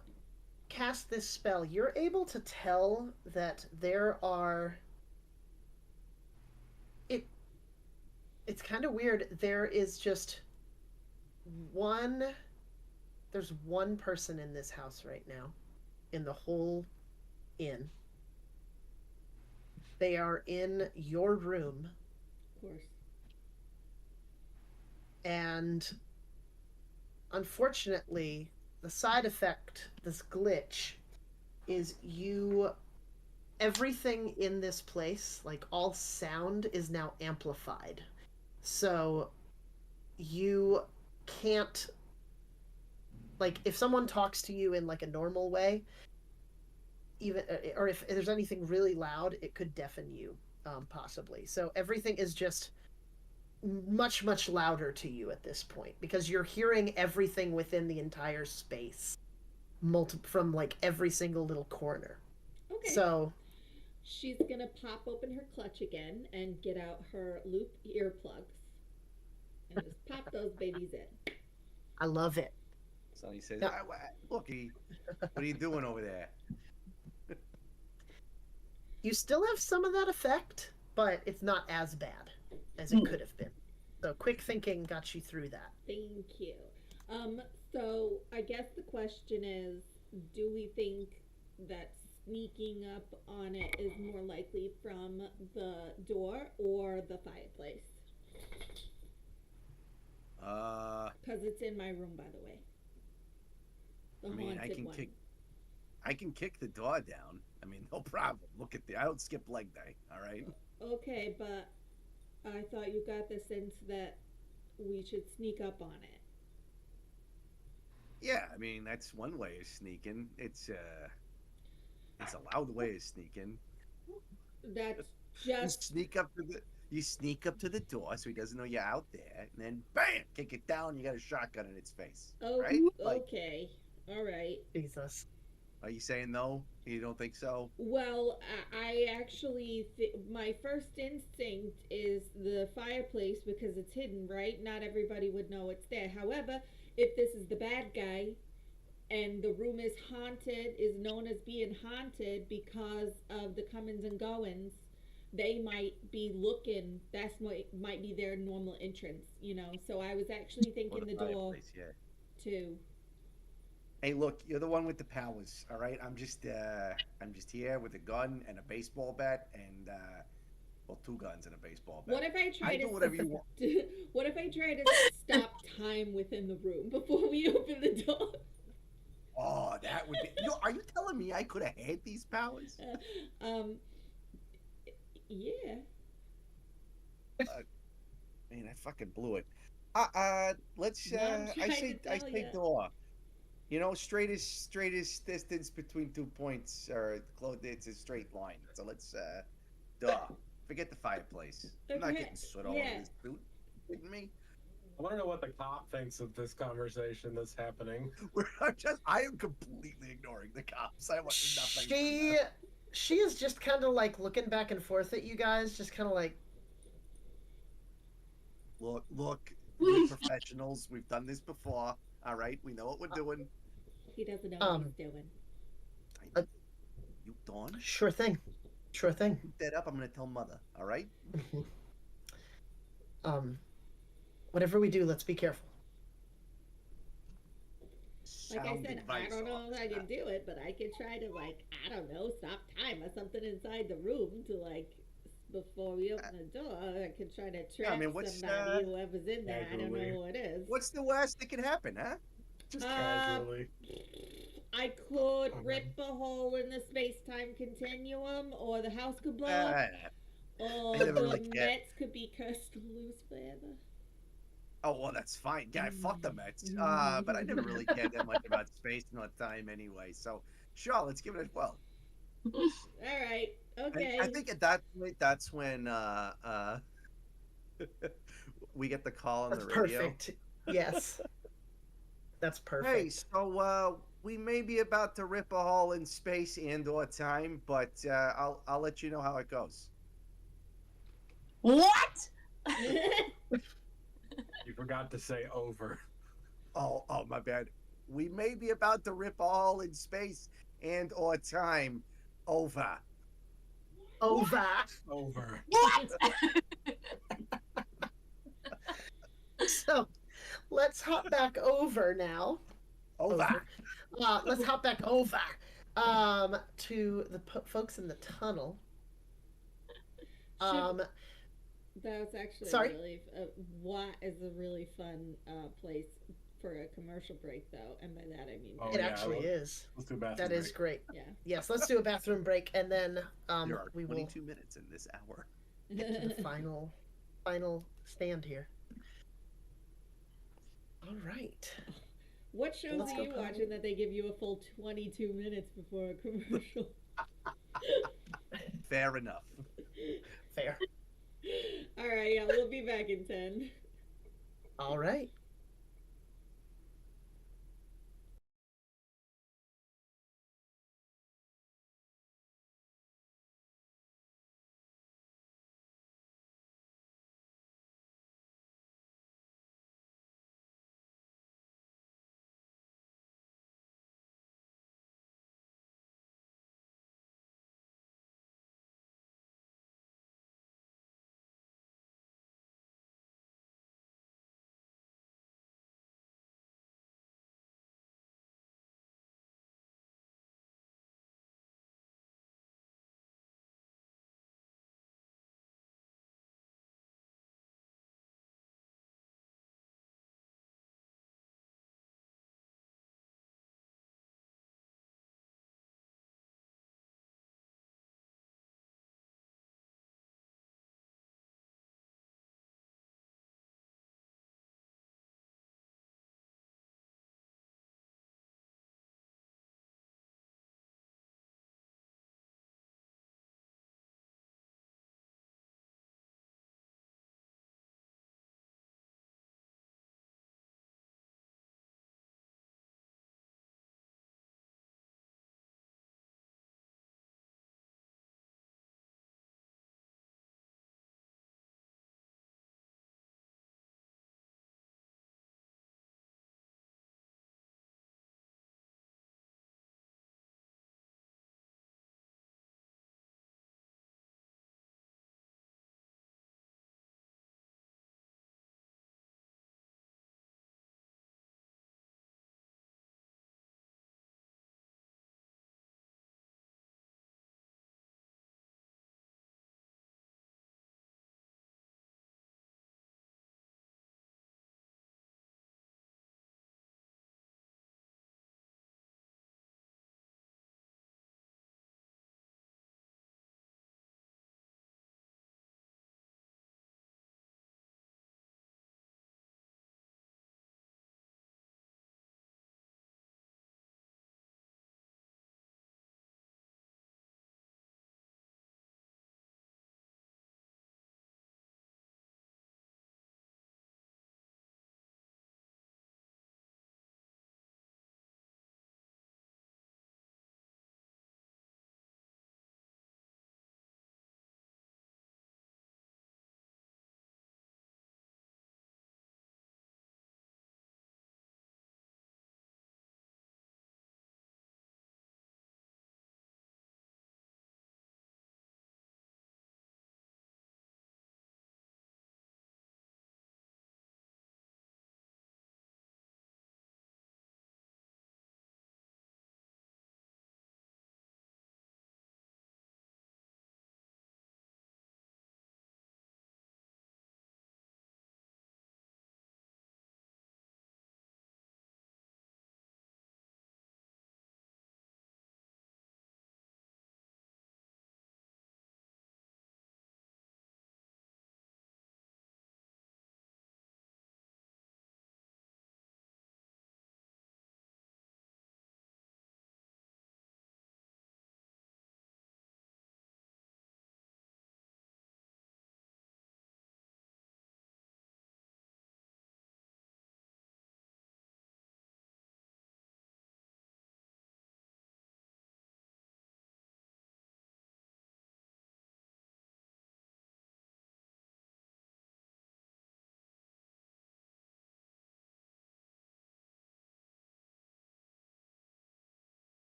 cast this spell. You're able to tell that there are it's kind of weird. There's one person in this house right now, in the whole inn. They are in your room, Of course. and unfortunately, the side effect, this glitch, is everything in this place, like all sound, is now amplified. So you can't, like, if someone talks to you in like a normal way, even, or if there's anything really loud, it could deafen you, possibly. So everything is just much, much louder to you at this point, because you're hearing everything within the entire space, from like every single little corner. Okay. So She's gonna pop open her clutch again and get out her loop earplugs and just pop those babies in. I love it. Sonny says, Yeah. Looky, what are you doing over there? You still have some of that effect, but it's not as bad as it could have been. So quick thinking got you through that. Thank you. Um, so I guess the question is, do we think that sneaking up on it is more likely from the door or the fireplace? Because it's in my room, by the way. The I mean, haunted one. I can kick the door down. I mean, no problem. Look at I don't skip leg day. All right. Okay, but I thought you got the sense that we should sneak up on it. Yeah, I mean that's one way of sneaking. It's a loud way of sneaking. That's You just sneak up to the you sneak up to the door so he doesn't know you're out there, and then bam, kick it down. You got a shotgun in its face, oh, right? Like, okay. All right. Jesus. are you saying no? You don't think so? Well, I actually my first instinct is the fireplace because it's hidden, right? Not everybody would know it's there. However, if this is the bad guy and the room is haunted, is known as being haunted because of the comings and goings, they might be looking. That's might be their normal entrance, you know. So I was actually Or thinking the the door fireplace? Yeah. too. Hey, look, you're the one with the powers. All right, I'm just here with a gun and a baseball bat and well, two guns and a baseball bat. What if I try I to do whatever you want. what if I try to stop time within the room before we open the door? Oh, that would be. Are you telling me I could have had these powers? Um, yeah. Man, I fucking blew it. Let's. No, I'm trying to I tell say ya. door. You know, straightest distance between 2 points, or it's a straight line. So let's. Duh. Forget the fireplace. I'm not Okay, getting soot all yeah. over this suit. You kidding me? I want to know what the cop thinks of this conversation that's happening. I am completely ignoring the cops. I want nothing. from She them. she is just kind of like looking back and forth at you guys, just kind of like, Look, we're professionals. We've done this before. All right, we know what we're doing. He doesn't know what he's doing. You Dawn? sure thing, sure thing. Keep that up. I'm gonna tell mother. All right. um, Whatever we do, let's be careful. Like I Sound said, I advice, don't know if I officer. can do it, but I could try to I don't know, stop time or something inside the room to before we open the door. I could try to Yeah, I trap mean, what's somebody, whoever's in there. I don't casually. know who it is. What's the worst that can happen, huh? Just Uh, casually. I could rip a hole in the space-time continuum, or the house could blow up, or I never the really get- Mets could be cursed to lose forever. Oh well, that's fine. Yeah, fuck the Mets. But I never really cared that much about space nor time anyway. So sure, let's give it a well. All right. Okay. I think at that point, that's when we get the call on That's the radio. perfect. Yes, that's perfect. Hey, so we may be about to rip a hole in space and/or time, but I'll let you know how it goes. What? You forgot to say over. Oh, my bad. We may be about to rip a hole in space and/or time. Over. Over. Over. What? So, let's hop back over now. Over. Let's hop back over to the folks in the tunnel. That's actually Sorry? really what is a really fun place for a commercial break, though, and by that I mean Oh, It yeah, actually is. Let's do a bathroom That is break. great. yeah. Yes, let's do a bathroom break, and then There are we will 22 minutes in this hour. get to the final stand here. All right. What shows Let's are go, you Cody. watching that they give you a full 22 minutes before a commercial? Fair enough. Fair. All right, yeah, we'll be back in 10. All right.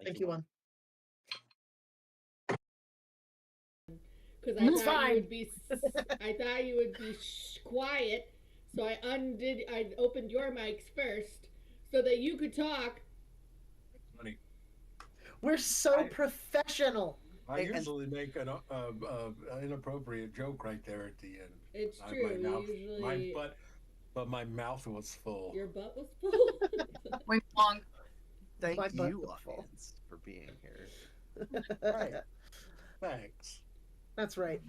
Thank you, one. Because It's I thought fine. you would be, I thought you would be quiet. So I opened your mics first so that you could talk. Funny. We're so professional. I usually make an inappropriate joke right there at the end. It's My true. mouth, Usually, but my mouth was full. your butt was full. Wait, long. Thank My butt you, was full. audience, for being here. Right. Thanks. That's right.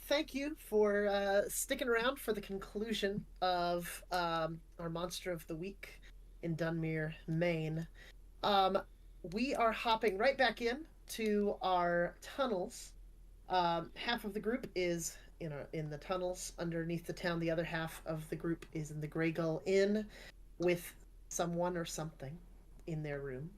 Thank you for sticking around for the conclusion of our Monster of the Week in Dunmere, Maine. We are hopping right back in to our tunnels. Half of the group is in the tunnels underneath the town. The other half of the group is in the Grey Gull Inn with someone or something in their room.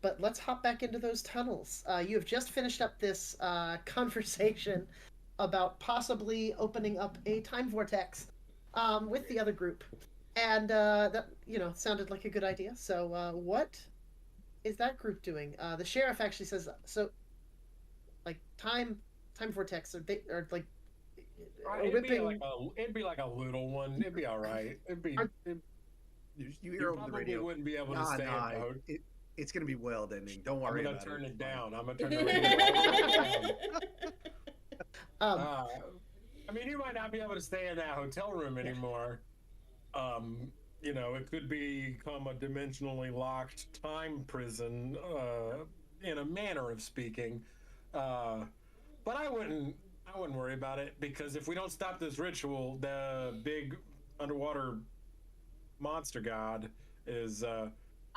But let's hop back into those tunnels. You have just finished up this conversation about possibly opening up a time vortex with the other group. And that, sounded like a good idea. So what is that group doing? The sheriff actually says, so, like, time vortex, or like, It'd be like a little one. It'd be all right. You hear over the probably radio. wouldn't be able to stay out. It's going to be world ending. Don't worry about it. I'm going to turn it down. I'm going to turn the radio down. I mean, you might not be able to stay in that hotel room anymore. It could become a dimensionally locked time prison, in a manner of speaking. But I wouldn't worry about it, because if we don't stop this ritual, the big underwater monster god is.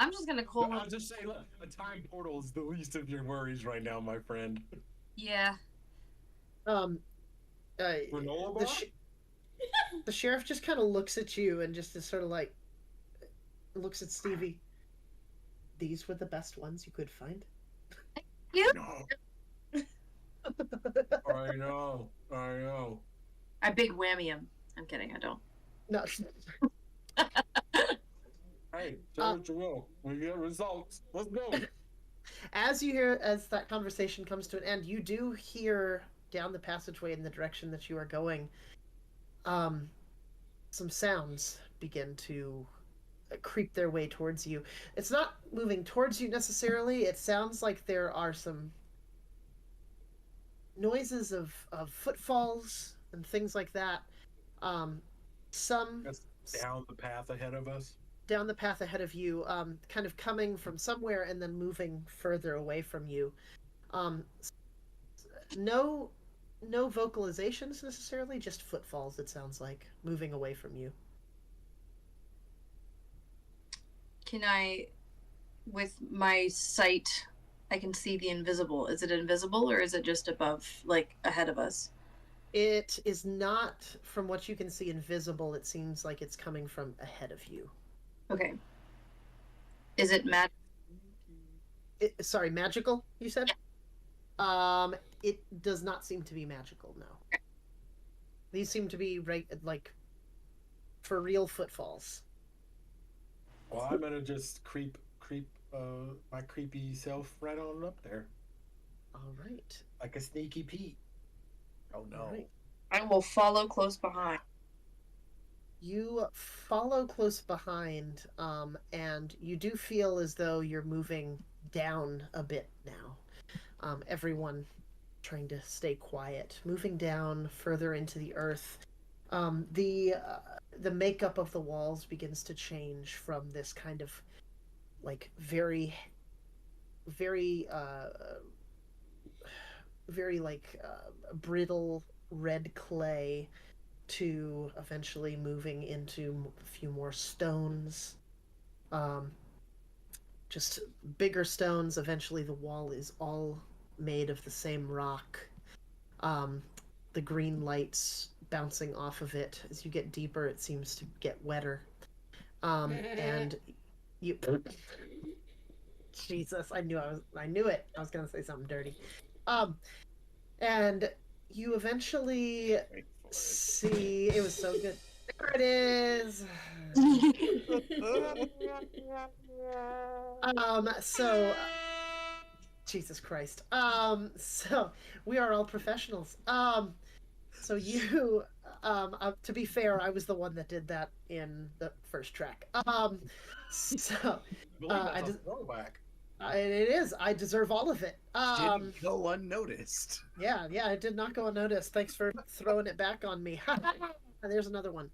I'm just gonna call I'll him. just say, look, a time portal is the least of your worries right now, my friend. Yeah. Granola bar? The sheriff just kind of looks at you and just is sort of like, looks at Stevie. These were the best ones you could find. You? No. I know. I big whammy him. I'm kidding. I don't. No. Hey, say what you will. We get results. Let's go. As that conversation comes to an end, you do hear down the passageway in the direction that you are going, some sounds begin to creep their way towards you. It's not moving towards you necessarily. It sounds like there are some noises of footfalls and things like that. Some That's down the path ahead of us. Down the path ahead of you, kind of coming from somewhere and then moving further away from you. No vocalizations necessarily, just footfalls, it sounds like, moving away from you. Can I, with my sight, I can see the invisible. Is it invisible, or is it just above, like, ahead of us? It is not, from what you can see, invisible. It seems like it's coming from ahead of you. Okay. Is it magic? Sorry, magical, you said? Yeah. It does not seem to be magical, no. Okay. These seem to be, like, for real footfalls. Well, I'm gonna just creep my creepy self right on up there. All right. Like a sneaky Pete. Oh, no. Right. I will follow close behind. You follow close behind, and you do feel as though you're moving down a bit now. Everyone trying to stay quiet, moving down further into the earth. The makeup of the walls begins to change from this kind of like very brittle red clay to eventually moving into a few more stones, just bigger stones. Eventually the wall is all made of the same rock. The green lights bouncing off of it. As you get deeper, it seems to get wetter. And you Jesus, I knew it. I was gonna say something dirty. And you eventually see, it was so good. There it is. So Jesus Christ. So we are all professionals. So you, to be fair, I was the one that did that in the first track. So I believe I that's a just, throwback. it is. I deserve all of it. Didn't go unnoticed. Yeah, it did not go unnoticed. Thanks for throwing it back on me. There's another one.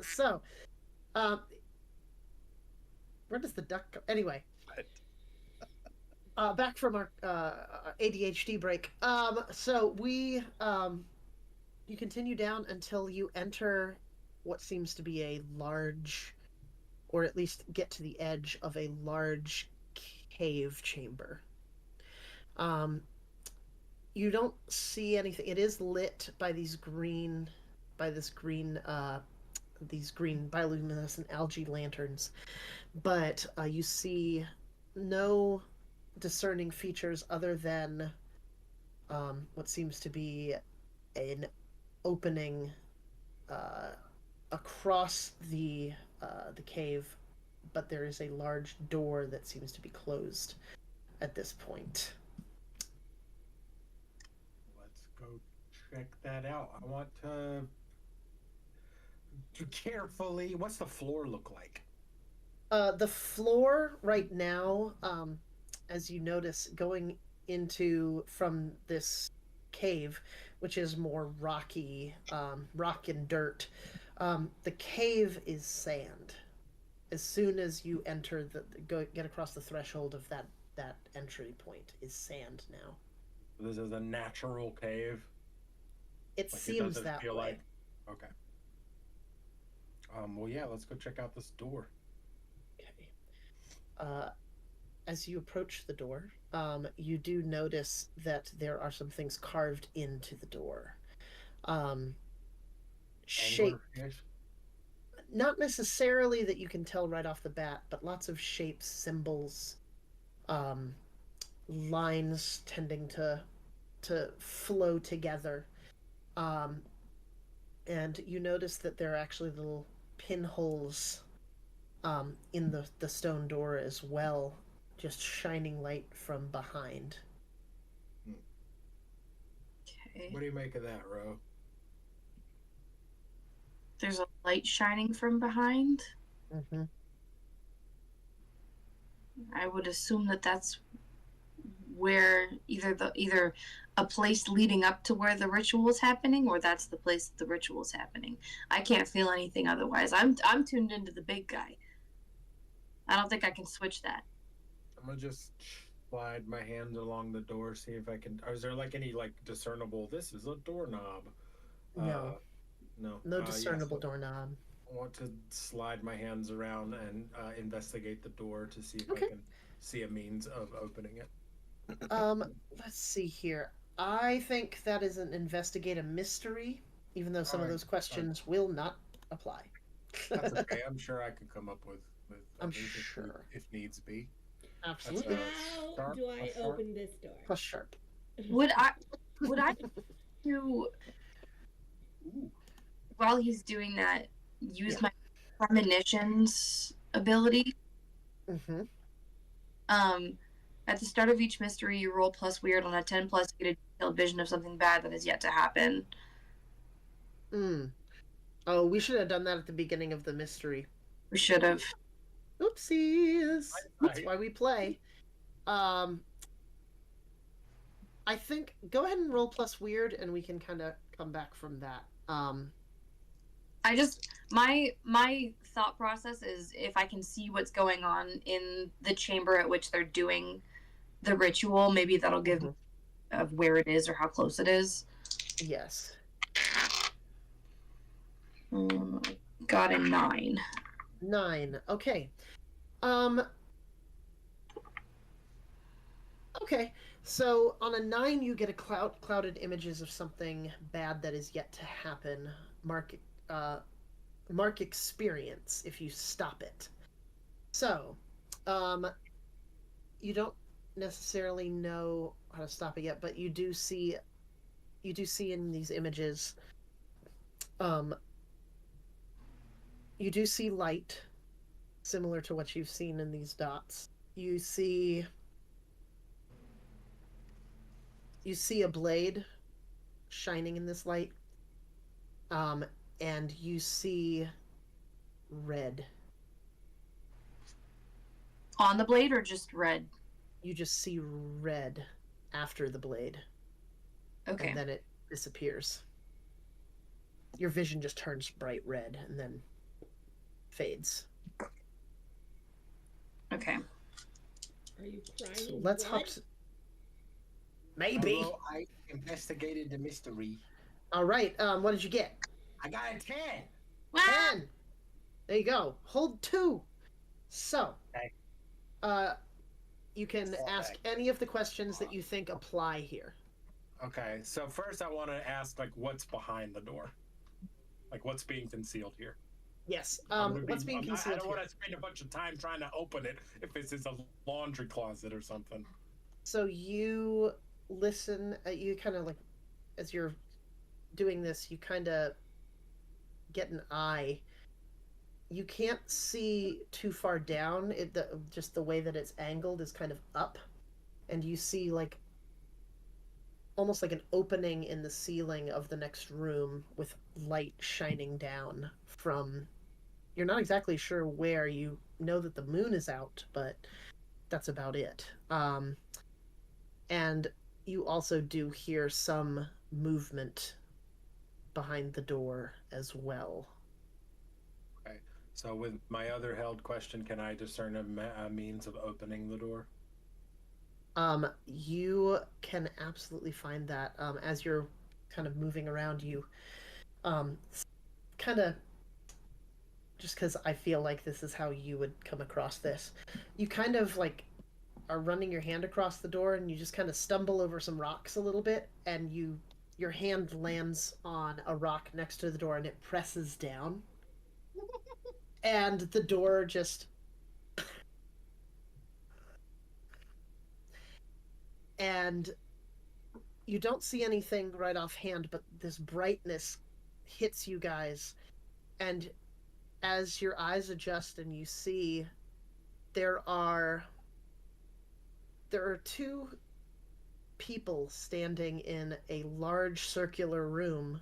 So, um, where does the duck go? Anyway, back from our ADHD break. So you continue down until you enter what seems to be a large, or at least get to the edge of a large cave chamber. You don't see anything. It is lit by these green bioluminescent algae lanterns, but you see no discerning features other than what seems to be an opening across the cave, but there is a large door that seems to be closed at this point. Let's go check that out. I want to carefully. What's the floor look like? The floor right now, as you notice, going into from this cave, which is more rocky, rock and dirt. The cave is sand. As soon as you enter get across the threshold of that entry point is sand now. This is a natural cave. It Like, seems it that feel way. like. Okay. Well, yeah. Let's go check out this door. Okay. As you approach the door, you do notice that there are some things carved into the door. Shape. Anglerfish? Not necessarily that you can tell right off the bat, but lots of shapes, symbols, lines tending to flow together. And you notice that there are actually little pinholes in the stone door as well, just shining light from behind. Okay. What do you make of that, Ro? There's a light shining from behind. Mm-hmm. I would assume that that's where either a place leading up to where the ritual is happening, or that's the place that the ritual is happening. I can't feel anything otherwise. I'm tuned into the big guy. I don't think I can switch that. I'm gonna just slide my hand along the door, see if I can. Is there like any like discernible? This is a doorknob. No. No discernible yes. doorknob. I want to slide my hands around and investigate the door to see if Okay. I can see a means of opening it. Let's see here. I think that is an investigate a mystery, even though some of Alright, those questions will not apply. That's okay. I'm sure I could come up with I'm things sure. if needs be. Absolutely. That's, How sharp, do I sharp. open this door? Plus sharp. Would I do Ooh. while he's doing that use Yeah. my premonitions ability? Mm-hmm. At the start of each mystery, you roll plus weird. On a 10 plus, you get a detailed vision of something bad that is yet to happen. Oh, we should have done that at the beginning of the mystery. We should have. Oopsies. That's Right. why we play. I think go ahead and roll plus weird, and we can kind of come back from that. I just my thought process is if I can see what's going on in the chamber at which they're doing the ritual, maybe that'll give me of where it is or how close it is. Yes. Got a 9. 9. Okay. Okay. So on a 9, you get a clouded images of something bad that is yet to happen. Mark experience if you stop it. So, you don't necessarily know how to stop it yet, but you do see in these images you do see light, similar to what you've seen in these dots. You see a blade shining in this light, and you see red. On the blade or just red? You just see red after the blade. Okay. And then it disappears. Your vision just turns bright red and then fades. Okay. Are you crying? So let's hop. Maybe. Although I investigated the mystery. All right. What did you get? I got a 10. 10. There you go. Hold 2. So, Okay. You can ask any of the questions that you think apply here. Okay, so first I want to ask, like, what's behind the door? Like, what's being concealed here? Yes. I'm What's being I concealed don't here? want to spend a bunch of time trying to open it if it's a laundry closet or something. So you listen. You kind of like, as you're doing this, you kind of get an eye. You can't see too far down. Just the way that it's angled is kind of up, and you see like almost like an opening in the ceiling of the next room with light shining down from. You're not exactly sure where. You know that the moon is out, but that's about it. And you also do hear some movement behind the door as well. Okay, so with my other held question, can I discern a means of opening the door? You can absolutely find that. As you're kind of moving around, you kind of, just because I feel like this is how you would come across this, you kind of like are running your hand across the door and you just kind of stumble over some rocks a little bit, and your hand lands on a rock next to the door and it presses down. And the door just and you don't see anything right offhand, but this brightness hits you guys, and as your eyes adjust and you see there are 2 people standing in a large circular room,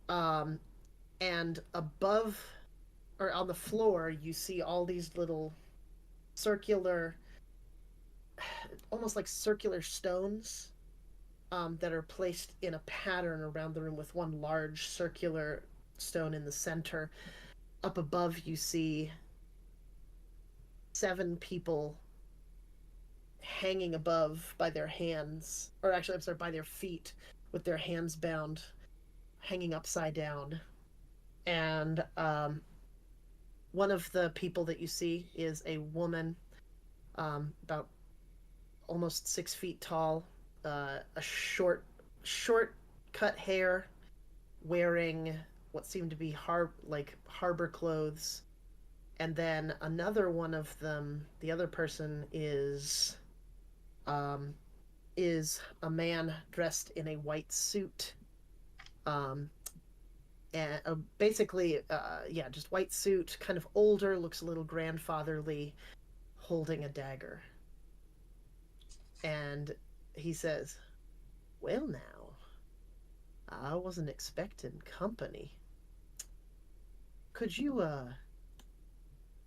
and above or on the floor you see all these little circular, almost like circular stones, that are placed in a pattern around the room with one large circular stone in the center. Up above you see 7 people hanging above by their hands, or actually, I'm sorry, by their feet, with their hands bound, hanging upside down. And one of the people that you see is a woman, about almost 6 feet tall, a short cut hair, wearing what seemed to be harbor clothes. And then another one of them, the other person is a man dressed in a white suit, and basically, just white suit, kind of older, looks a little grandfatherly, holding a dagger. And he says, "Well now, I wasn't expecting company. Could you,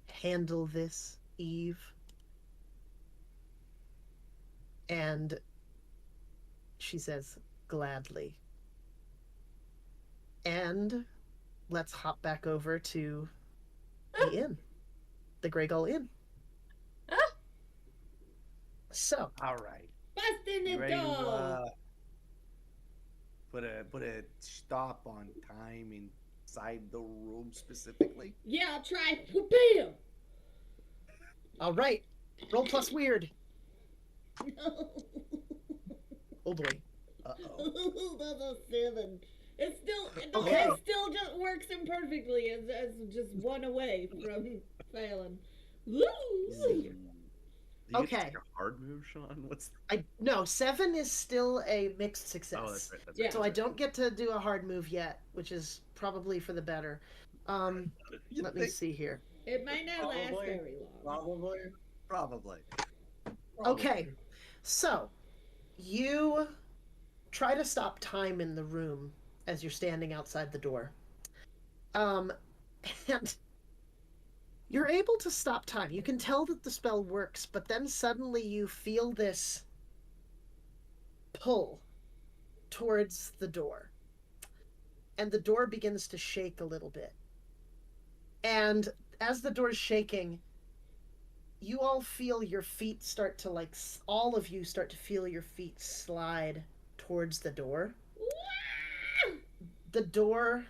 handle this, Eve?" And she says, "Gladly." And let's hop back over to the inn, the Grey Gull Inn. So, All right. Busting You the ready to door. put a stop on time inside the room specifically? Yeah, I'll try. Bam! all right, roll plus weird. No. Oh boy. Uh-oh. That's a 7. It's still, Okay. it still just works imperfectly as just one away from failing. Woo! Do you Okay. get to take a hard move, Sean? What's No, 7 is still a mixed success. Oh, that's right. That's Yeah. right. So I don't get to do a hard move yet, which is probably for the better. You Let me think? see here. It might not last Probably. very long. Probably. Probably. Okay, so you try to stop time in the room as you're standing outside the door. And you're able to stop time. You can tell that the spell works, but then suddenly you feel this pull towards the door. And the door begins to shake a little bit. And as the door's shaking, you all feel your feet start to, like, all of you start to feel your feet slide towards the door. The door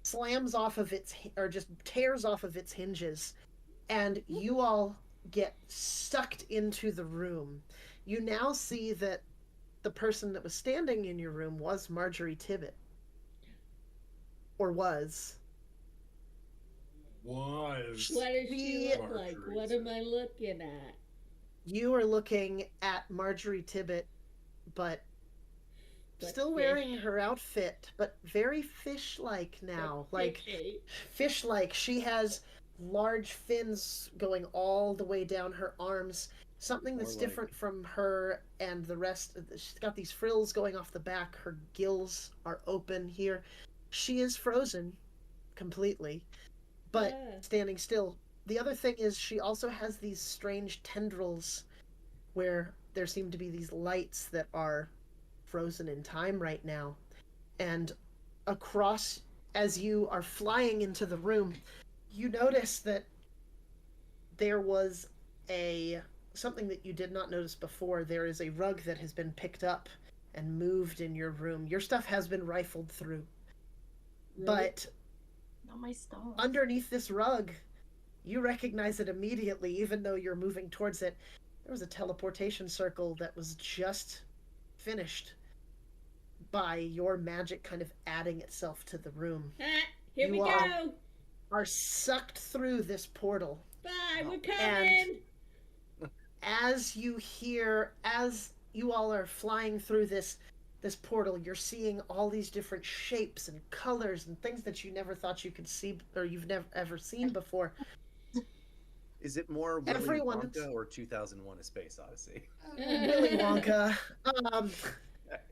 slams off of its, or just tears off of its hinges, and you all get sucked into the room. You now see that the person that was standing in your room was Marjorie Tibbet. Or was. What does she look like? What am I looking at? You are looking at Marjorie Tibbet, but still fish. wearing her outfit, but very fish-like now. Like, fish-like. She has large fins going all the way down her arms. Something that's different from her and the rest. She's got these frills going off the back. Her gills are open here. She is frozen completely, but standing still. The other thing is she also has these strange tendrils where there seem to be these lights that are frozen in time right now. And across, as you are flying into the room, you notice that there was something that you did not notice before. There is a rug that has been picked up and moved in your room. Your stuff has been rifled through. Right. But not my stuff. Underneath this rug, you recognize it immediately, even though you're moving towards it. There was a teleportation circle that was just finished by your magic kind of adding itself to the room. Here we go! Are sucked through this portal. Bye, we're coming! And as you all are flying through this portal, you're seeing all these different shapes and colors and things that you never thought you could see, or you've never ever seen before. Is it more Willy Wonka or 2001: A Space Odyssey? Willy Wonka.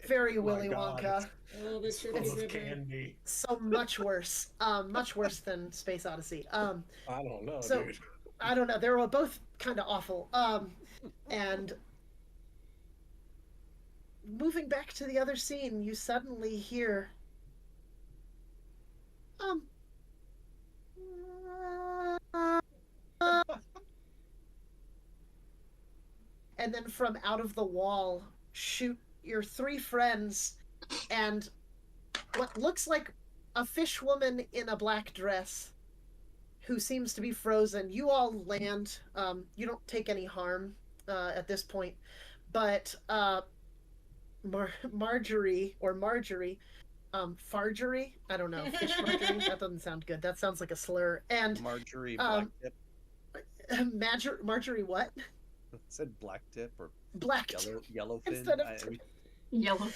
Very Willy Wonka. Oh, the trippy river. Candy. So much worse. Much worse than Space Odyssey. I don't know, dude. I don't know. They were both kind of awful. And moving back to the other scene, you suddenly hear and then from out of the wall shoot your three friends and what looks like a fish woman in a black dress who seems to be frozen. You all land. You don't take any harm at this point, but Marjorie, Fargerie? I don't know. Fish Marjorie? That doesn't sound good. That sounds like a slur. And Marjorie Blacktip. Marjorie what? I said blacktip or black yellowfin. Instead of Yellow.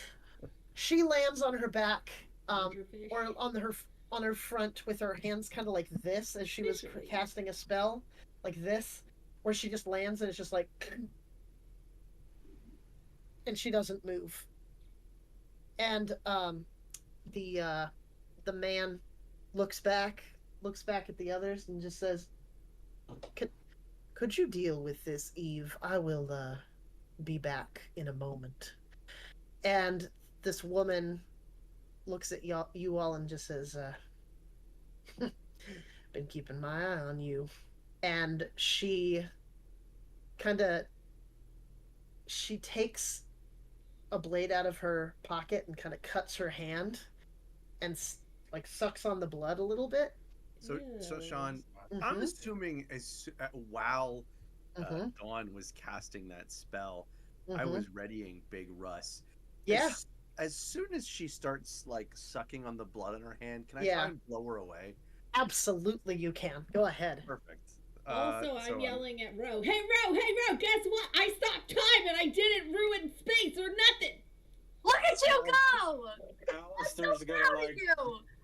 She lands on her back, or on her front with her hands kind of like this as she was casting a spell, like this, where she just lands and it's just like, and she doesn't move. And the man looks back at the others and just says, Could you deal with this, Eve? I will be back in a moment. And this woman looks at you all and just says, been keeping my eye on you. And she takes a blade out of her pocket and kind of cuts her hand and like sucks on the blood a little bit. So Sean, I'm assuming while Dawn was casting that spell, I was readying Big Russ. Yeah. As soon as she starts like sucking on the blood in her hand, can I try and blow her away? Absolutely, you can. Go ahead. Perfect. Also, I'm yelling at Ro. Hey, Ro! Guess what? I stopped time and I didn't ruin space or nothing. Look at you go! Alistair's gonna like.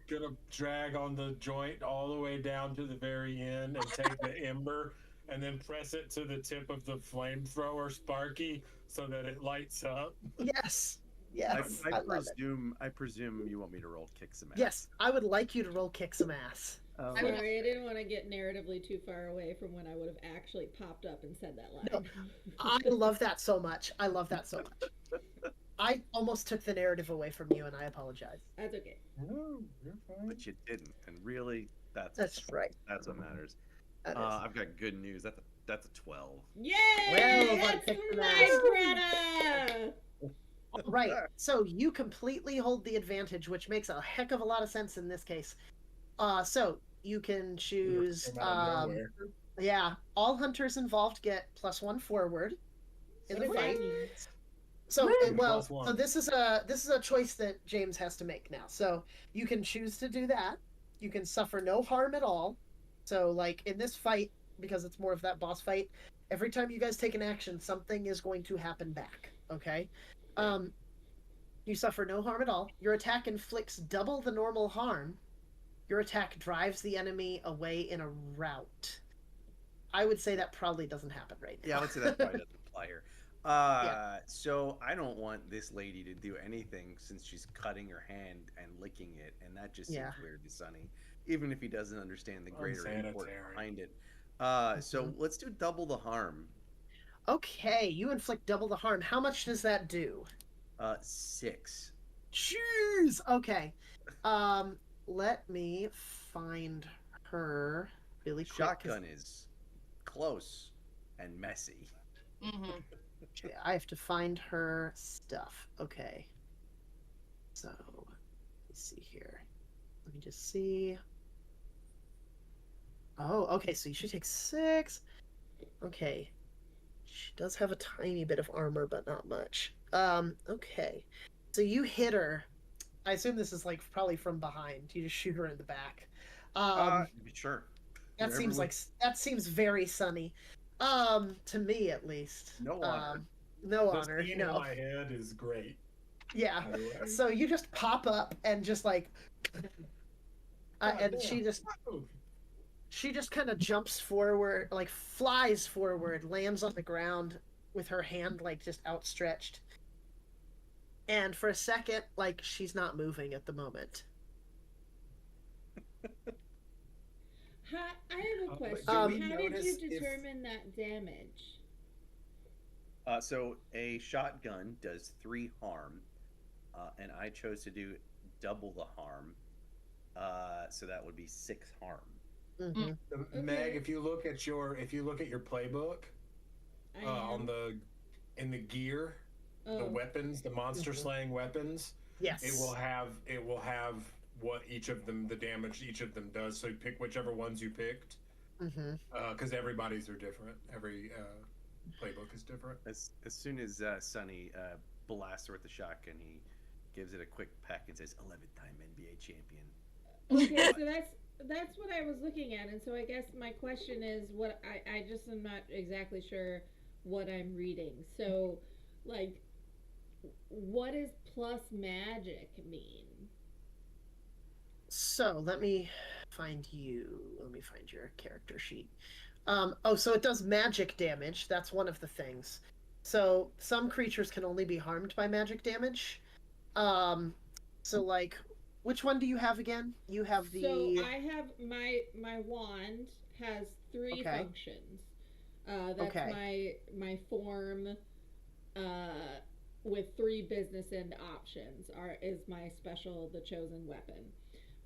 gonna drag on the joint all the way down to the very end and take the ember and then press it to the tip of the flamethrower, Sparky, so that it lights up. Yes. Yes. I love it. I presume you want me to roll kick some ass. Yes, I would like you to roll kick some ass. Sorry, I didn't want to get narratively too far away from when I would have actually popped up and said that line. No, I love that so much. I love that so much. I almost took the narrative away from you, and I apologize. That's okay. No, you're fine. But you didn't, and really, that's right. That's what matters. That is. I've got good news. That's a 12. Yay! Well, That's kick some my Greta! Right. So you completely hold the advantage, which makes a heck of a lot of sense in this case. So you can choose. Yeah, all hunters involved get +1 forward in the fight. So so this is a choice that James has to make now. So you can choose to do that. You can suffer no harm at all. So like in this fight, because it's more of that boss fight, every time you guys take an action, something is going to happen back. Okay. You suffer no harm at all. Your attack inflicts double the normal harm. Your attack drives the enemy away in a route. I would say that probably doesn't happen right now. Yeah, I would say that probably doesn't apply here. So I don't want this lady to do anything since she's cutting her hand and licking it, and that just seems weird to Sonny, even if he doesn't understand the greater import behind it. So let's do double the harm. Okay, you inflict double the harm. How much does that do? 6. Jeez. Okay. Let me find her really quick. Shotgun is close and messy. Okay, I have to find her stuff. Okay. So, let me see here. Let me just see. Oh, okay, so she takes 6. Okay. She does have a tiny bit of armor, but not much. Okay. So you hit her. I assume this is like probably from behind. You just shoot her in the back. Sure. That seems very Sunny. To me at least. No honor. No honor. The scene in my head is great. Yeah. So you just pop up and just like, and she just kind of jumps forward, like flies forward, lands on the ground with her hand like just outstretched. And for a second, like she's not moving at the moment. I have a question. How did you determine that damage? So a shotgun does 3 harm, and I chose to do double the harm. So that would be 6 harm. Mm-hmm. Meg, if you look at your playbook, in the gear, the weapons, the monster slaying weapons, yes, it will have what each of them, the damage each of them does. So you pick whichever ones you picked, because everybody's are different. Every playbook is different. As soon as Sonny blasts her with the shotgun, he gives it a quick peck and says, 11-time NBA champion. Okay, so that's what I was looking at, and so I guess my question is, what I just am not exactly sure what I'm reading. So, like, what does plus magic mean? So let me find your character sheet. So it does magic damage. That's one of the things. So some creatures can only be harmed by magic damage. So like, which one do you have again? You have the. So I have my wand has 3 functions. That's my form. With 3 business end options is my special, the chosen weapon.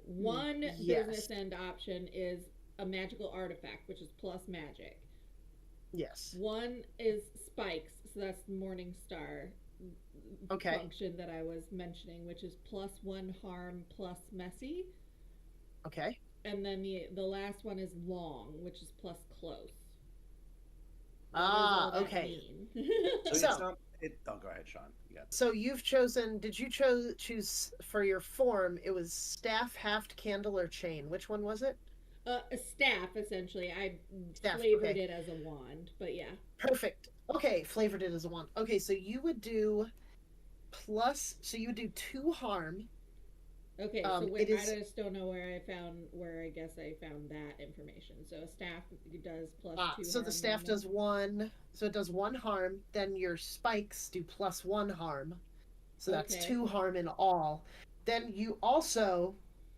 One business end option is a magical artifact, which is plus magic. Yes. One is spikes, so that's the Morning Star function that I was mentioning, which is +1 harm plus messy. Okay. And then the last one is long, which is plus close. Okay. Go ahead, Sean. You got this. So you've chosen. Did you choose for your form? It was staff, haft, candle, or chain. Which one was it? A staff, essentially. I flavored it as a wand, but yeah. Perfect. Okay, flavored it as a wand. Okay, so you would do 2 harm, Okay, so It is I just don't know where I guess I found that information. So a staff does plus 2 so harm the staff normal. does 1, so it does 1 harm. Then your spikes do plus 1 harm, so that's Okay. 2 harm in all. Then you also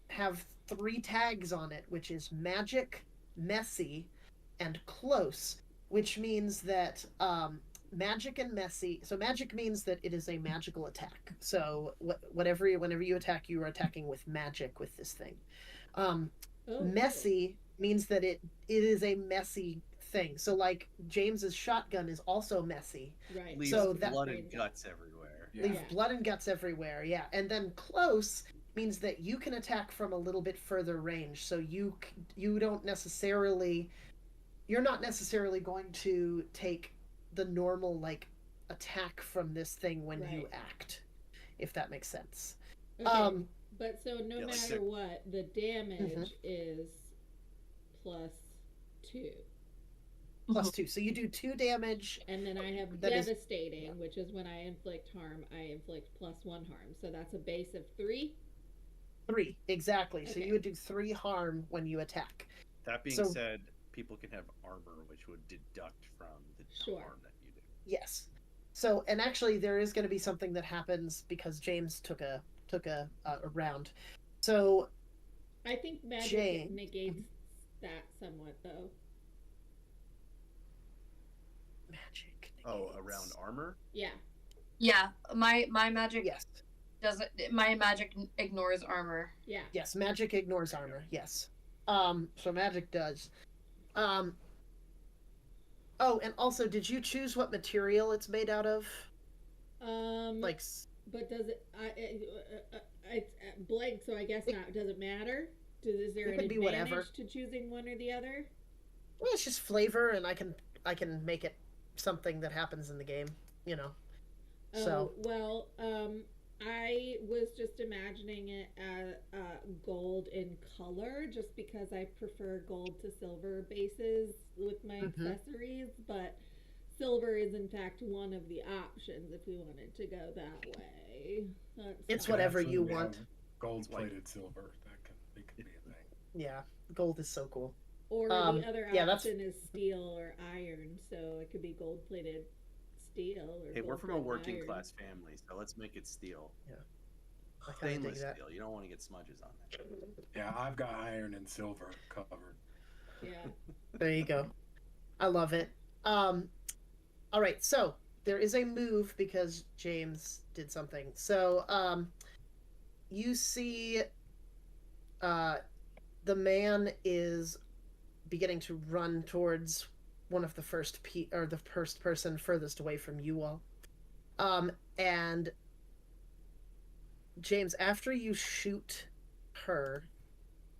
have 3 tags on it, which is magic, messy, and close, which means that magic and messy. So magic means that it is a magical attack. So whenever you attack, you are attacking with magic with this thing. Messy means that it is a messy thing. So like James's shotgun is also messy. Right. Leaves So blood and guts everywhere. Leave blood and guts everywhere. Yeah, and then close means that you can attack from a little bit further range. So you don't necessarily, you're not necessarily going to take the normal like attack from this thing when you act, if that makes sense. Okay. But so no matter what, the damage is plus 2. Plus 2. So you do 2 damage. And then I have devastating, which is when I inflict harm, I inflict plus 1 harm. So that's a base of 3? 3, exactly. Okay. So you would do 3 harm when you attack. That being said, people can have armor, which would deduct from the harm that you do. Yes. So, and actually there is going to be something that happens because James took a round. So I think magic negates that somewhat, though. Magic negates. Oh, around armor? Yeah. Yeah, my magic Yes. doesn't. My magic ignores armor. Yeah. Yes, magic ignores armor. Yes. So magic does. Oh, and also, did you choose what material it's made out of? Like. But does it? It's blank, so I guess not. Does it matter? Is there an advantage to choosing one or the other? Well, it's just flavor, and I can make it something that happens in the game. You know. So. Well, I was just imagining it as gold in color, just because I prefer gold to silver bases with my accessories, but silver is in fact one of the options if we wanted to go that way. It's whatever you want. Gold-plated silver, it could be a thing. Yeah, gold is so cool. Or the other option is steel or iron, so it could be gold-plated steel. Or hey, we're from a working class family, so let's make it steel. Yeah. Stainless steel. You don't want to get smudges on that. Yeah, I've got iron and silver covered. Yeah. There you go. I love it. All right, so there is a move because James did something. So you see the man is beginning to run towards one of the first person furthest away from you all. And James, after you shoot her,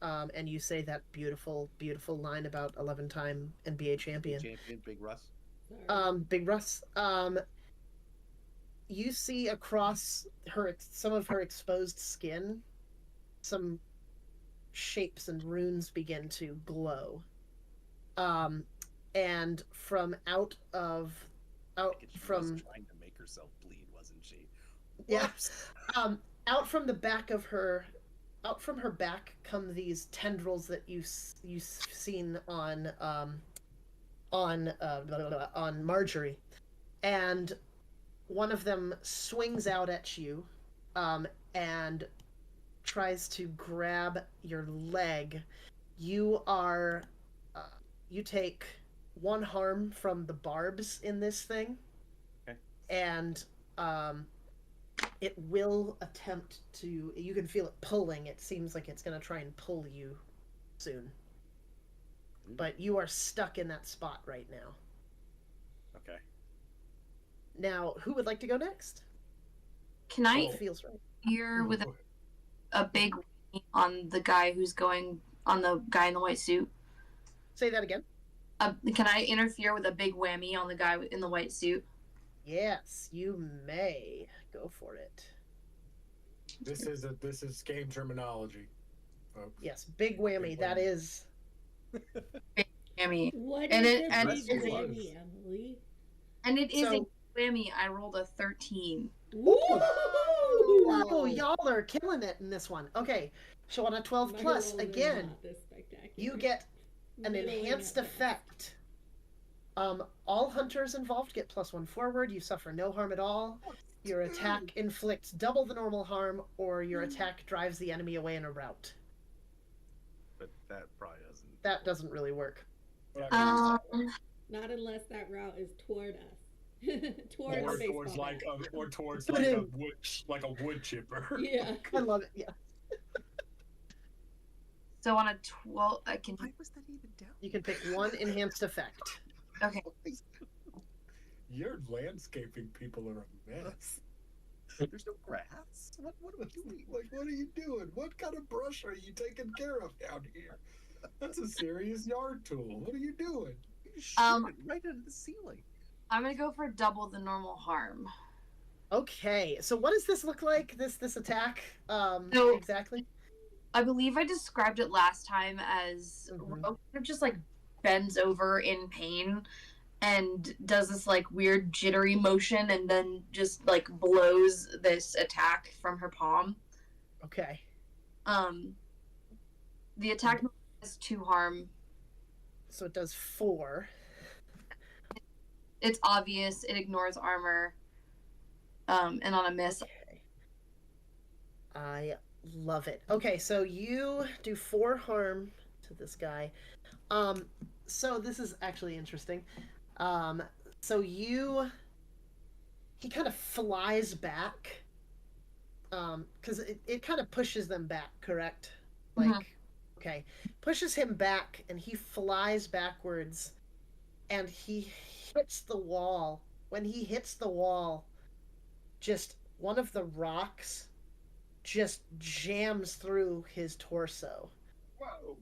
and you say that beautiful, beautiful line about 11-time NBA champion. Big Russ. Big Russ. You see across some of her exposed skin, some shapes and runes begin to glow. And from trying to make herself bleed, wasn't she? Yeah. Out from the back of her, out from her back come these tendrils that you've seen on Marjorie, and one of them swings out at you, and tries to grab your leg. You take 1 harm from the barbs in this thing. Okay. And it will attempt to, you can feel it pulling. It seems like it's going to try and pull you soon. But you are stuck in that spot right now. Okay. Now, who would like to go next? Can I feels right. hear with a big on the guy who's going on the guy in the white suit? Say that again. Can I interfere with a big whammy on the guy in the white suit? Yes, you may. Go for it. This is game terminology, folks. Yes, big whammy. That is. Big whammy. What and is it, a and big whammy, Emily? And it is a whammy. I rolled a 13. Woo! Whoa, y'all are killing it in this one. Okay, so on a 12 My plus, rolls are again, not this spectacular. you get an Middling enhanced at best. effect. All hunters involved get +1 forward. You suffer no harm at all. Your attack inflicts double the normal harm, or your attack drives the enemy away in a route. But that probably doesn't. That doesn't really work. Not unless that route is toward us. Toward or the baseball towards bat. like a wood chipper. Yeah. I love it. Yeah. So on a 12, I can. Why was that even down? You can pick one enhanced effect. Okay. Your landscaping people are a mess. There's no grass. What are we doing? Like, what are you doing? What kind of brush are you taking care of down here? That's a serious yard tool. What are you doing? You shoot it right into the ceiling. I'm gonna go for double the normal harm. Okay, so what does this look like? This attack? So- Exactly. I believe I described it last time as Mhm. Ro kind of just like bends over in pain and does this like weird jittery motion and then just like blows this attack from her palm. Okay. The attack has 2 harm. So it does 4. It's obvious. It ignores armor. And on a miss, Okay. I love it. Okay, so you do 4 harm to this guy. So this is actually interesting. So he kind of flies back. Because it kind of pushes them back, correct? Like, Mhm. okay. Pushes him back, and he flies backwards, and he hits the wall. When he hits the wall, just one of the rocks just jams through his torso. Whoa.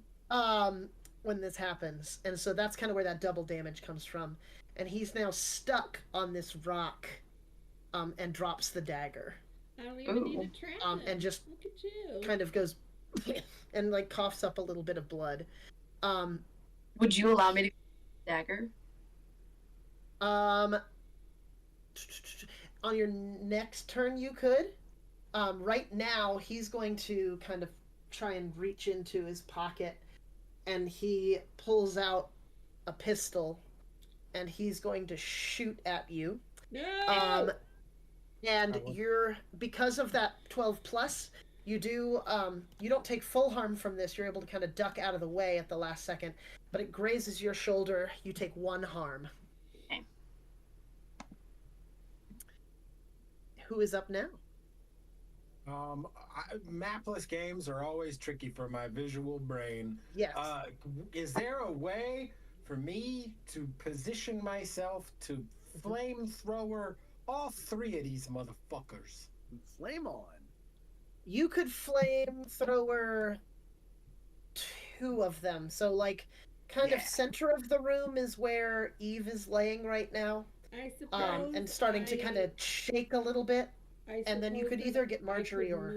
When this happens. And so that's kind of where that double damage comes from. And he's now stuck on this rock, and drops the dagger. I don't even need a trap. And just Look at you. kind of goes and like coughs up a little bit of blood. would you allow me to dagger? On your next turn you could. Right now he's going to kind of try and reach into his pocket, and he pulls out a pistol, and he's going to shoot at you. No. And you're, because of that 12 plus, you don't take full harm from this. You're able to kind of duck out of the way at the last second, but it grazes your shoulder. You take 1 harm. Okay. Who is up now? Mapless games are always tricky for my visual brain. Yes. Is there a way for me to position myself to flamethrower all 3 of these motherfuckers? Flame on. You could flamethrower 2 of them. So, like, kind of center of the room is where Eve is laying right now. I suppose. And starting to kind of shake a little bit. And then you could either get Marjorie or...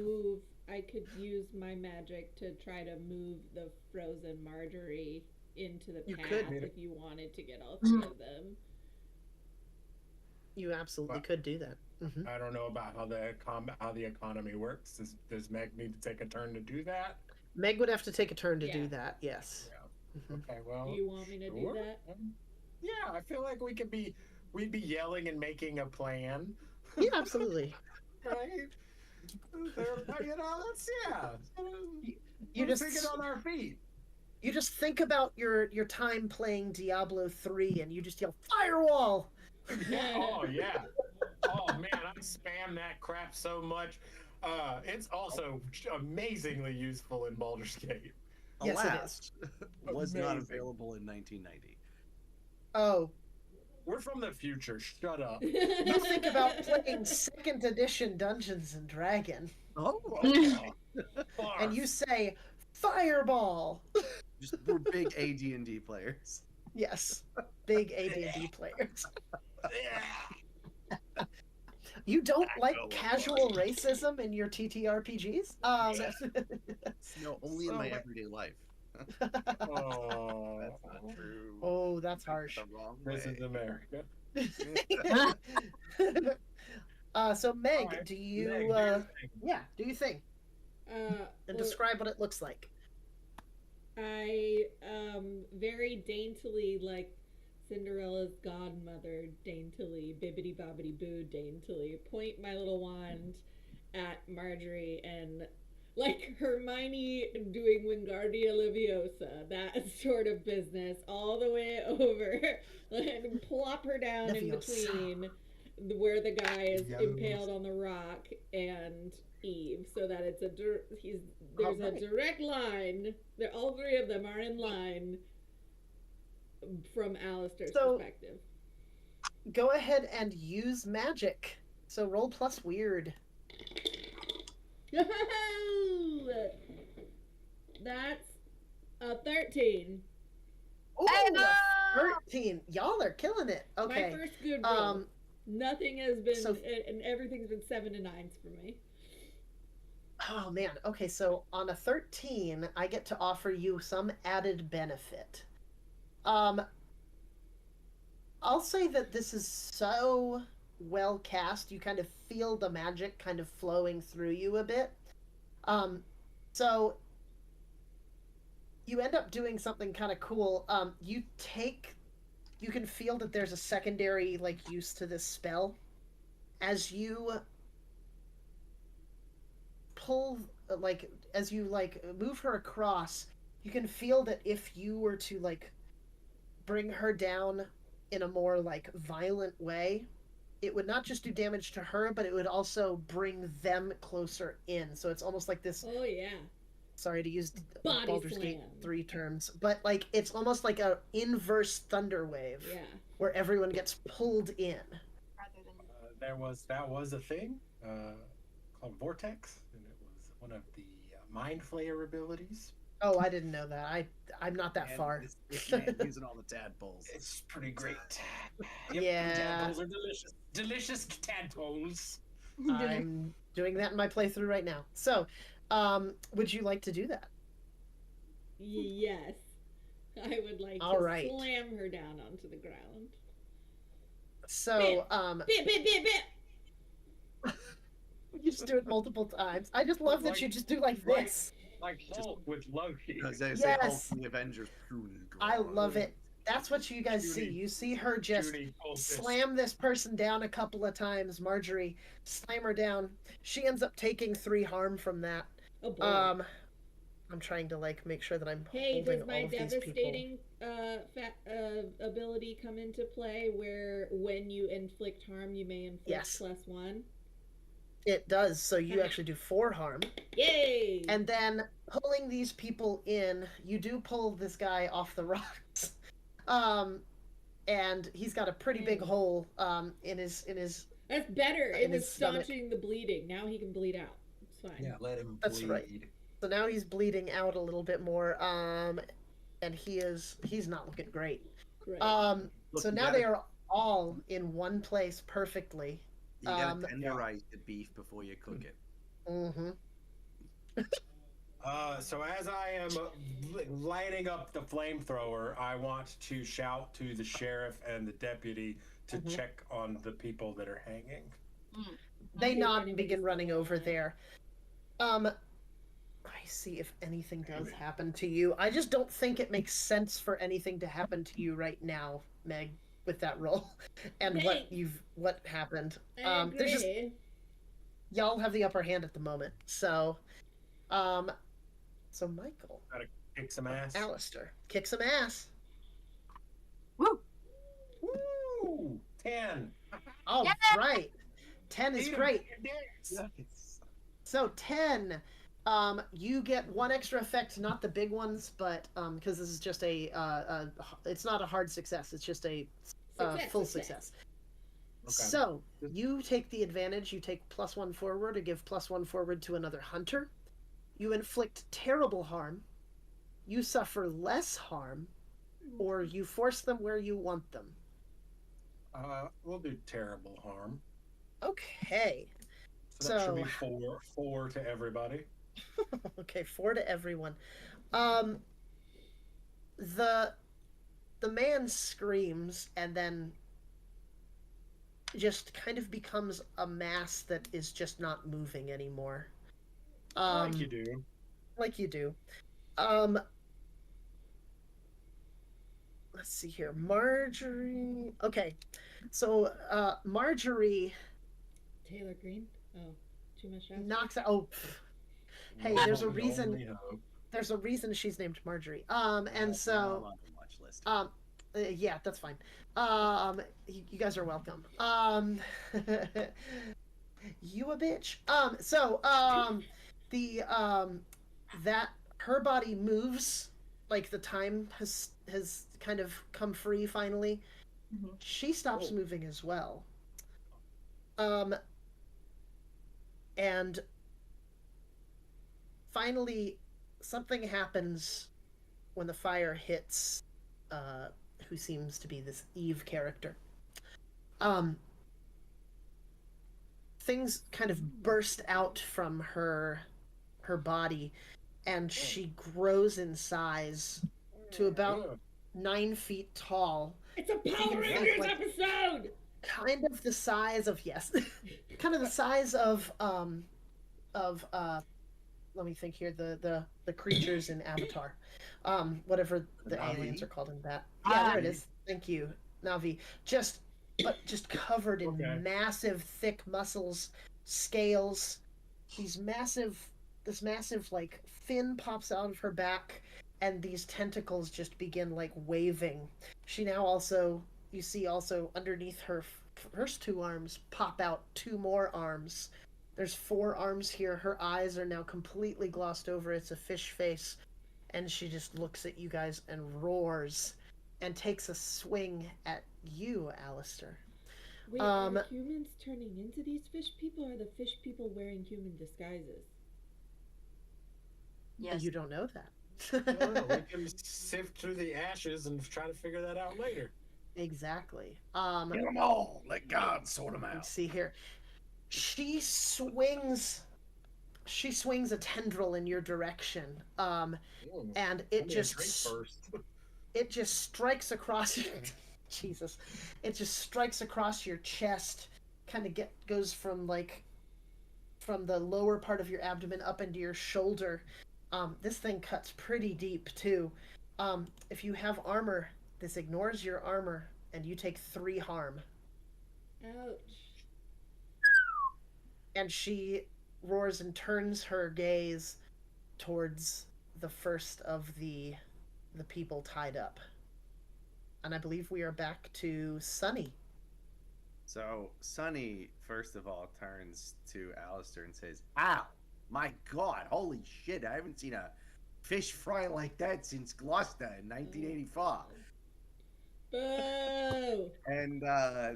I could use my magic to try to move the frozen Marjorie into the You path could. if you wanted to get all 3 of them. You absolutely could do that. Mm-hmm. I don't know about how the economy works. Does Meg need to take a turn to do that? Meg would have to take a turn to Yeah. do that, yes. Yeah. Mhm. Okay, well. Do you want me to do sure. that? Yeah, I feel like we'd be yelling and making a plan. Yeah, absolutely. Right? Let's You let's just think it on our feet. you just think about your time playing Diablo 3 and you just yell firewall. Oh yeah. Oh man, I spam that crap so much. It's also amazingly useful in Baldur's Gate. Yes, it Alas, was not Amazing. available in 1990. Oh, We're from the future. Shut up. you think about playing 2nd edition Dungeons and Dragon Oh, and you say fireball. just we're big AD&D players. Yes, big AD&D players. You don't like casual racism in your TTRPGs? No, only in my So- everyday life. Oh, That's not true. Oh, that's harsh. The wrong this way. is America. So Meg, Alright, do you Meg, do your thing. yeah, do you think and Well, describe what it looks like. I very daintily, like Cinderella's godmother, daintily, bibbity bobbity boo, daintily, point my little wand at Marjorie and like Hermione doing Wingardia Leviosa, that sort of business, all the way over, and plop her down in Leviosa. between where the guy is Yes. impaled on the rock and Eve, so that it's there's Alright. a direct line. All three of them are in line from Alistair's So- perspective. Go ahead and use magic. So roll plus weird. That's a 13. Ooh, Hey, no! 13. Y'all are killing it. Okay. My first good roll. Um, Nothing has been, so- and everything's been 7 to 9s for me. Oh man. Okay, so on a 13, I get to offer you some added benefit. I'll say that this is so well cast, you kind of feel the magic kind of flowing through you a bit. So you end up doing something kind of cool. You can feel that there's a secondary like use to this spell as you pull as you move her across. You can feel that if you were to like bring her down in a more like violent way, it would not just do damage to her, but it would also bring them closer in. So it's almost like this. Oh yeah. Sorry to use Body Baldur's Gate slam. 3 terms, but like it's almost like a inverse thunder wave Yeah. where everyone gets pulled in. Rather than That was a thing called Vortex, and it was one of the Mind Flayer abilities. Oh, I didn't know that. I'm not that And far. this man using all the tadpoles. It's pretty great. Yeah. Tadpoles are delicious. Delicious tadpoles. I'm doing that in my playthrough right now. So, would you like to do that? Yes. I would like All to right. slam her down onto the ground. So, Bit, bit, bit, bit. you just do it multiple times. I just love that you just do like Like- this. Like Hulk with Loki. Because they say Hulk Yes. and the Avengers. I love it. That's what you guys see. Judy. You see her just Judy pulled this. slam this person down a couple of times. Marjorie, slam her down. She ends up taking 3 harm from that. Oh boy. I'm trying to like make sure that I'm Hey, holding does all my of these people. devastating ability come into play where when you inflict harm, you may inflict Yes. +1? It does. So you Okay. actually do 4 harm. Yay! And then pulling these people in, you do pull this guy off the rocks. And he's got a pretty big hole in his That's better. It in was his stomach. staunching the bleeding. Now he can bleed out. It's fine. Yeah, let him That's bleed. right. So now he's bleeding out a little bit more. And he's not looking great. Great. Look, So you now gotta- they are all in one place perfectly. You gotta yeah. tenderize the beef before you cook it. Mm-hmm. So as I am lighting up the flamethrower, I want to shout to the sheriff and the deputy to Mhm. check on the people that are hanging. They Okay, nod running and begin with running the over line. there. I see if anything does happen to you. I just don't think it makes sense for anything to happen to you right now, Meg, with that roll and Thanks. what happened. I There's just agree. y'all have the upper hand at the moment. So, so Michael, Kick some ass. Alistair, kick some ass. Woo! Woo! 10. All right, 10 is Eat 'em, great. dicks. So 10, you get 1 extra effect, not the big ones, but because this is just it's not a hard success. It's just a full success. Okay. So you take the advantage. You take +1 forward, or give +1 forward to another hunter. You inflict terrible harm. You suffer less harm, or you force them where you want them. We'll do terrible harm. Okay. So that should be So- 4 to everybody. Okay, 4 to everyone. The man screams and then just kind of becomes a mass that is just not moving anymore. Like you do. Like you do. Let's see here. Marjorie. Okay. So, Marjorie Taylor Green? Oh, too much shots? knocks out. Oh, hey, there's a reason. There's a reason she's named Marjorie. And so. On the watch list. Yeah, that's fine. You guys are welcome. You a bitch. That her body moves, like the time has kind of come free finally. Mm-hmm. She stops moving as well. And finally something happens when the fire hits who seems to be this Eve character. Things kind of burst out from her body, and she grows in size to about 9 feet tall. It's a Power Rangers episode! Kind of the size of kind of the size of let me think here, the creatures in Avatar. Whatever the aliens are called in that. Yeah, there it is. Thank you, Navi. Just covered in massive, thick muscles, scales. This massive like fin pops out of her back, and these tentacles just begin like waving. She now also, you see also underneath her first 2 arms pop out 2 more arms. There's 4 arms here. Her eyes are now completely glossed over. It's a fish face. And she just looks at you guys and roars and takes a swing at you, Alistair. Wait, are humans turning into these fish people, or are the fish people wearing human disguises? Yes. You don't know that. We can sift through the ashes and try to figure that out later. Exactly. Get them all. Let God sort them out. Let's see here. She swings a tendril in your direction, and it just strikes across Jesus, it just strikes across your chest, kind of goes from the lower part of your abdomen up into your shoulder. This thing cuts pretty deep too. If you have armor, this ignores your armor, and you take 3 harm. Ouch. And she roars and turns her gaze towards the first of the people tied up. And I believe we are back to Sunny. So Sunny, first of all, turns to Alistair and says, "Ow, my God, holy shit, I haven't seen a fish fry like that since Gloucester in 1985. Boo! And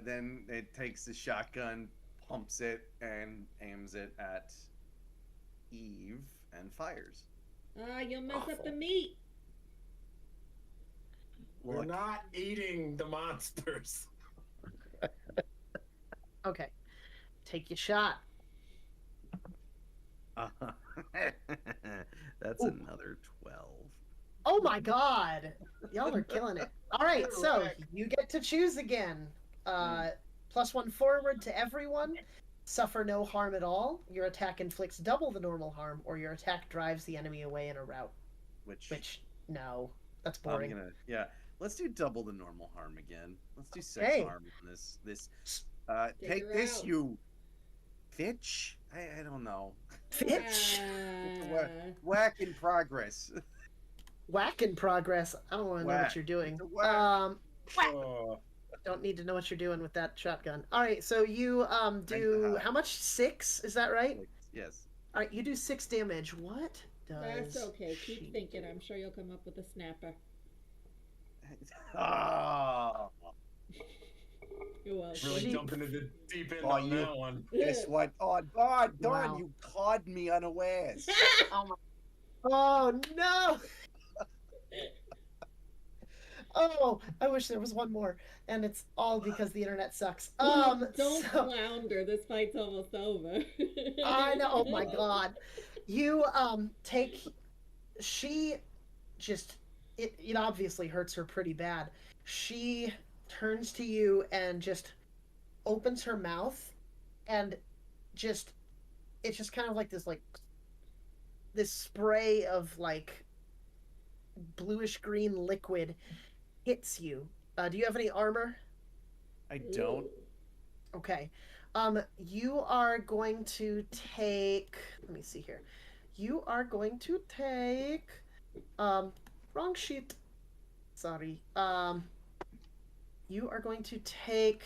then it takes the shotgun, pumps it, and aims it at Eve and fires. You'll mess up the meat. We're not eating the monsters. Okay. Take your shot. That's another 12. Oh my God. Y'all are killing it. All right, so you get to choose again. +1 forward to everyone. Suffer no harm at all. Your attack inflicts double the normal harm, or your attack drives the enemy away in a route. Which no, that's boring. Let's do double the normal harm again. Let's do 6 Okay. harm on this. Take this, out. you Fitch? I don't know. Fitch. Whack in progress. Whack in progress. I don't want to know what you're doing. Don't need to know what you're doing with that shotgun. All right, so you do how much? 6? Is that right? Yes. All right, you do 6 damage. What does? That's okay. she Keep thinking. do? I'm sure you'll come up with a snapper. Oh. You're welcome. Really jumping into the deep end on that one. Guess what? Oh, Don, Wow. you caught me unawares. Oh my. Oh no! Oh, I wish there was one more, and it's all because the internet sucks. Don't so, flounder. This fight's almost over. I know. Oh my God, you take. She just it obviously hurts her pretty bad. She turns to you and just opens her mouth, and it's just kind of like this spray of like bluish green liquid hits you. Do you have any armor? I don't. Okay. You are going to take. Let me see here. You are going to take. Wrong sheet. Sorry. You are going to take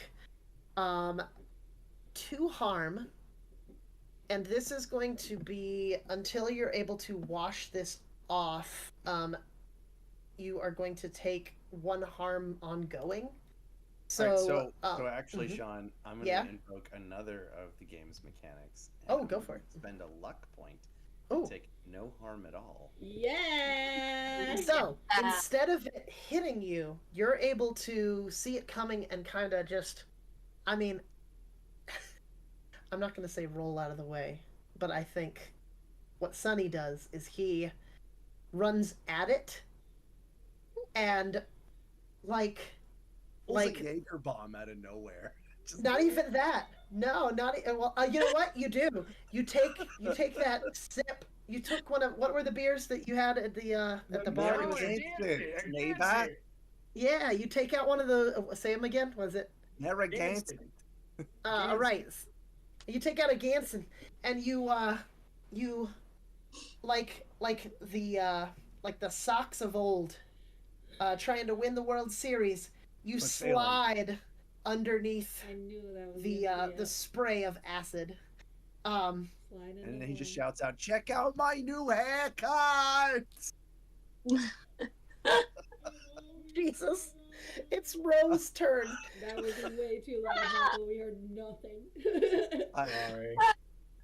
2 harm, and this is going to be until you're able to wash this off. You are going to take 1 harm ongoing. So, so actually, Sean, I'm going to invoke another of the game's mechanics. Oh, go for it. Spend a luck point. Oh. Take no harm at all. Yeah. So instead of it hitting you, you're able to see it coming and kind of just, I mean, I'm not going to say roll out of the way, but I think what Sonny does is he runs at it and like a Jaeger bomb out of nowhere. Not even that. No, not well. You know what you do? You take that sip. You took what were the beers that you had at the bar? Yeah, you take out one of the. Say them again. Was it? Narragansett. All right. You take out a Ganson, and you like the Sox of old, trying to win the World Series. You slide underneath the spray of acid. And then he just shouts out, "Check out my new haircut!" Jesus, it's Rose's turn. That was way too loud, Michael. We heard nothing. I'm sorry.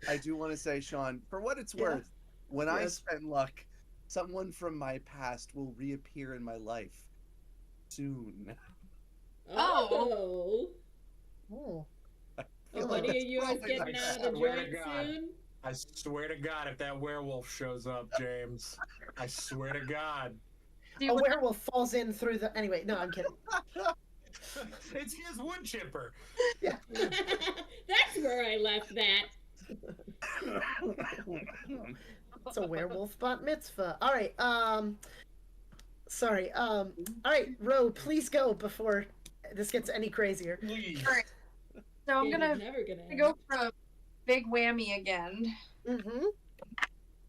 I do want to say, Sean, for what it's worth, when I spend luck, someone from my past will reappear in my life soon. Oh. Oh. Any of you guys getting out of the joint soon? I swear to God, if that werewolf shows up, James, I swear to God. A werewolf falls in through the. Anyway, no, I'm kidding. It's his wood chipper. Yeah. That's where I left that. It's a werewolf bat mitzvah. All right. Sorry. All right, Ro, please go before this gets any crazier. Please. All right. So I'm gonna go for a big whammy again. Mm-hmm.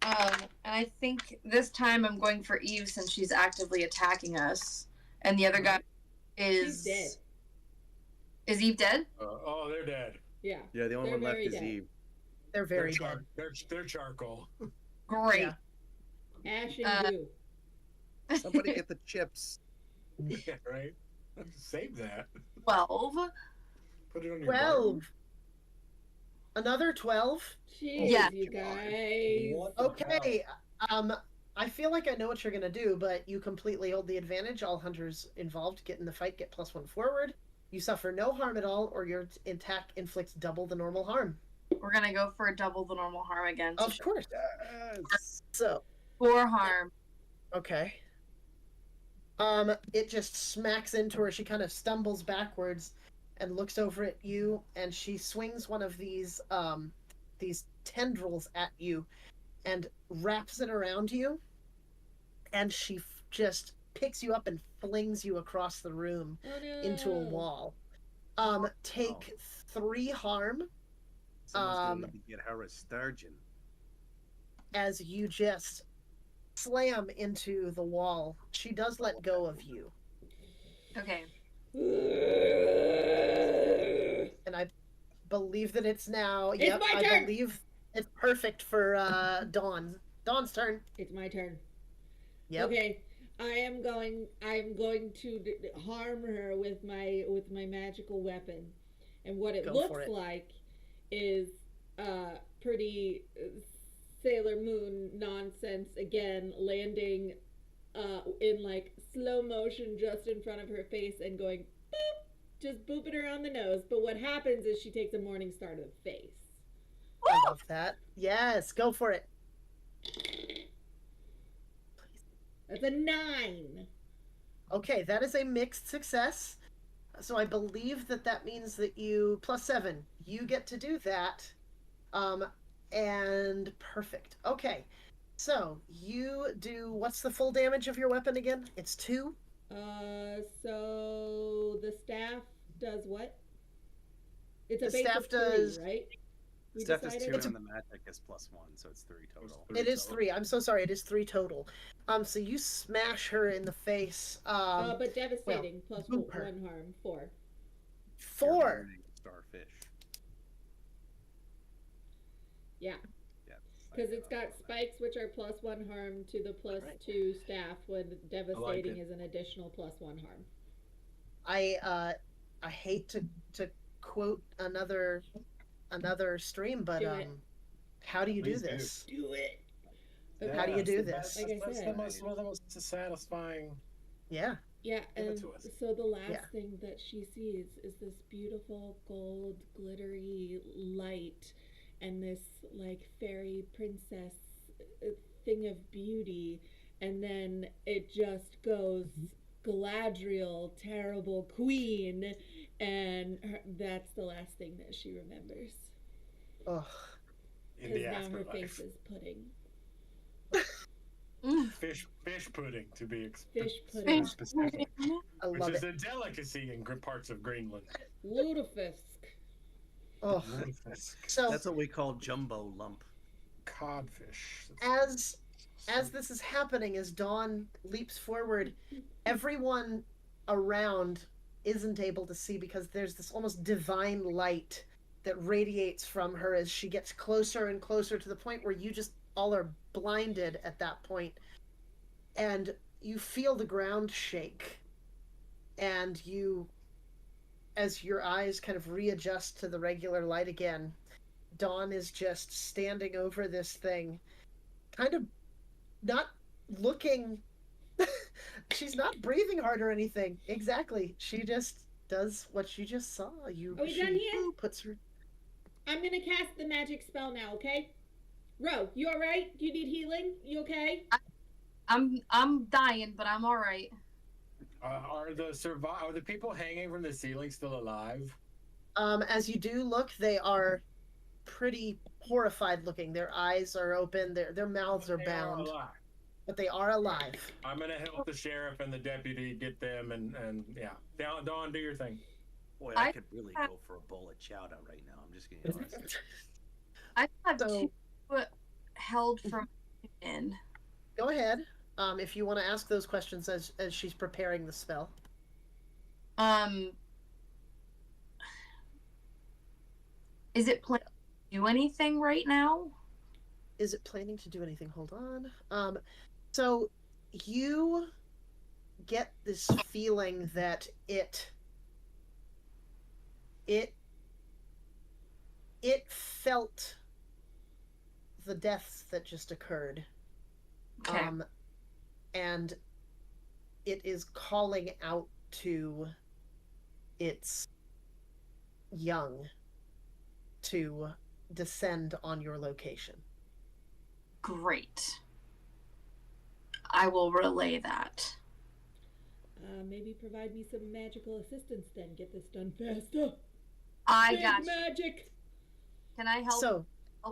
And I think this time I'm going for Eve since she's actively attacking us, and the other guy is dead. Is Eve dead? Oh, they're dead. Yeah. Yeah, the only one left is Eve. They're very dead. They're charcoal. Great. Yeah. Ash and goo. Somebody get the chips. Yeah, right. Save that. 12. Put it on your 12. Another 12? Jeez, Yeah. you guys. Okay. I feel like I know what you're gonna do, but you completely hold the advantage. All hunters involved get in the fight, get +1 forward. You suffer no harm at all, or your attack inflicts double the normal harm. We're gonna go for double the normal harm again. Of course. Yes. So 4 harm. okay. It just smacks into her. She kind of stumbles backwards and looks over at you, and she swings one of these tendrils at you and wraps it around you, and she just picks you up and flings you across the room into a wall. Take 3 harm. Someone's gonna get her a sturgeon. As you just slam into the wall. She does let go of you. Okay. And I believe that it's now. It's my turn. I believe it's perfect for Dawn. Dawn's turn. It's my turn. Yep. Okay. I'm going to harm her with my magical weapon. And what it looks like is pretty Sailor Moon nonsense again, landing in like slow motion just in front of her face and going boop, just booping her on the nose. But what happens is she takes a morning star to the face. I love that. Yes, go for it. That's a 9. Okay, that is a mixed success. So I believe that means that you +7. You get to do that. And perfect. Okay. So you do, what's the full damage of your weapon again? It's 2? So the staff does what? It's a The base staff of 3, does- right? We Steph is decided? 2 and the magic is +1, so it's 3 total. It is 3. I'm so sorry. It is 3 total. So you smash her in the face. But devastating plus boop her. 1 harm, 4. 4. You're burning a starfish. Yeah. Yeah. Because it's got spikes, which are +1 harm to the +2 staff, when devastating is an additional +1 harm. I hate to quote another stream, but how do you do Please this? Do it. How do you do this? Like I That's said. one of the most satisfying. Yeah. Yeah, Give it and to us. so the last Yeah. thing that she sees is this beautiful gold glittery light and this like fairy princess thing of beauty, and then it just goes Galadriel, terrible queen, and that's the last thing that she remembers. Ugh. In Because the now her face afterlife. is pudding. Fish pudding, to be Fish pudding. specific. I Which love is it. a delicacy in parts of Greenland. Lutefisk. Oh. So That's what we call jumbo lump. Codfish. as this is happening, as Dawn leaps forward, everyone around isn't able to see because there's this almost divine light that radiates from her as she gets closer and closer to the point where you just all are blinded at that point. And you feel the ground shake. And you, as your eyes kind of readjust to the regular light again, Dawn is just standing over this thing, kind of not looking. She's not breathing hard or anything. Exactly. She just does what you just saw. Are we done here? Puts her. I'm gonna cast the magic spell now, okay? Ro, you alright? Do you need healing? You okay? I'm dying, but I'm all right. Are the people hanging from the ceiling still alive? As you do look, they are pretty horrified looking. Their eyes are open. Their mouths are bound, but they are alive. I'm gonna help the sheriff and the deputy get them, and yeah. Dawn, do your thing. Boy, I could really go for a bowl of chowder right now. I'm just gonna be honest. I have So- 2 held from in. Go ahead. If you want to ask those questions as she's preparing the spell. Is it planning to do anything right now? Is it planning to do anything? Hold on. So you get this feeling that it felt the deaths that just occurred. Okay. And it is calling out to its young to descend on your location. Great. I will relay that. Maybe provide me some magical assistance then. Get this done faster. I Big got you. magic. Can I help So,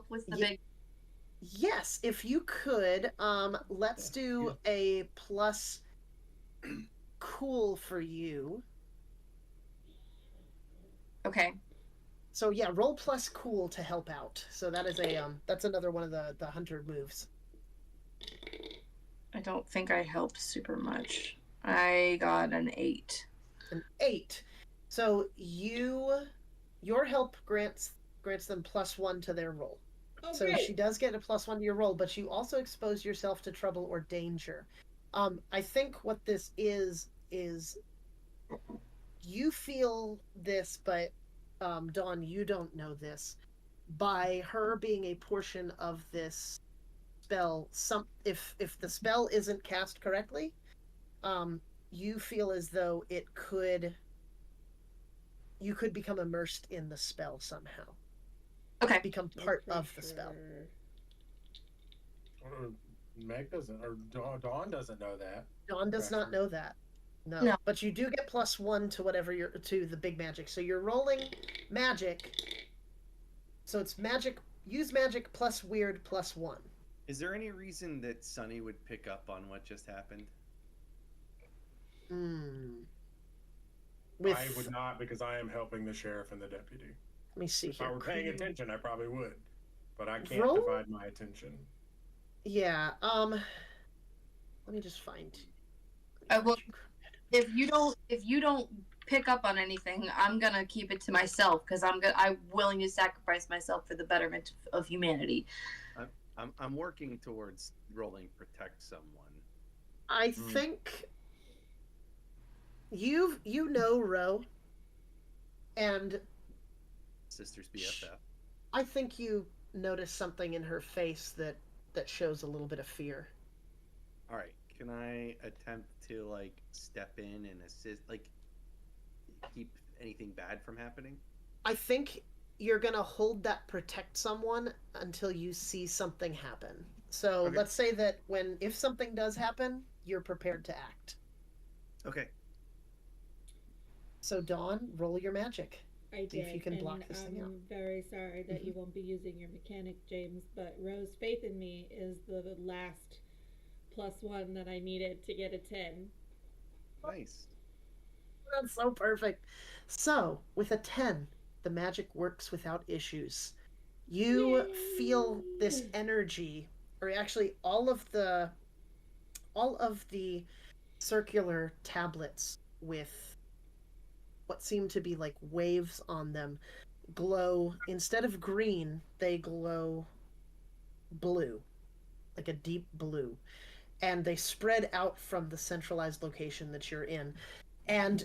with the ye- big? yes, if you could, let's do a plus cool for you. Okay. So yeah, roll plus cool to help out. So that is that's another one of the hunter moves. I don't think I helped super much. I got an 8. An 8. So your help grants them +1 to their roll. Oh, So great. she does get a +1 to your roll, but you also expose yourself to trouble or danger. I think what this is you feel this, but Dawn, you don't know this. By her being a portion of this spell, if the spell isn't cast correctly, you feel as though you could become immersed in the spell somehow. Okay. Become part of the spell. Meg doesn't, or Dawn doesn't know that. Dawn does not know that. No. No. But you do get +1 to whatever you're to the big magic. So you're rolling magic. So it's magic. Use magic plus weird +1. Is there any reason that Sunny would pick up on what just happened? I would not, because I am helping the sheriff and the deputy. Let me see If here. I were paying attention, I probably would, but I can't Roll? divide my attention. Yeah. Let me just find. Well, if you don't pick up on anything, I'm gonna keep it to myself because I'm willing to sacrifice myself for the betterment of humanity. I'm working towards rolling protect someone. I think you know Ro, and Sister's BFF. I think you notice something in her face that shows a little bit of fear. All right, can I attempt to like step in and assist, like keep anything bad from happening? I think you're gonna hold that protect someone until you see something happen. So Okay. let's say that if something does happen, you're prepared to act. Okay. So Dawn, roll your magic. I See if did, you can block and this thing out. I'm very sorry that you won't be using your mechanic, James, but Rose Faith in Me is the last +1 that I needed to get a 10. Nice. That's so perfect. So, with a 10, the magic works without issues. You feel this energy, or actually all of the circular tablets with what seem to be like waves on them glow. Instead of green, they glow blue, like a deep blue. And they spread out from the centralized location that you're in. And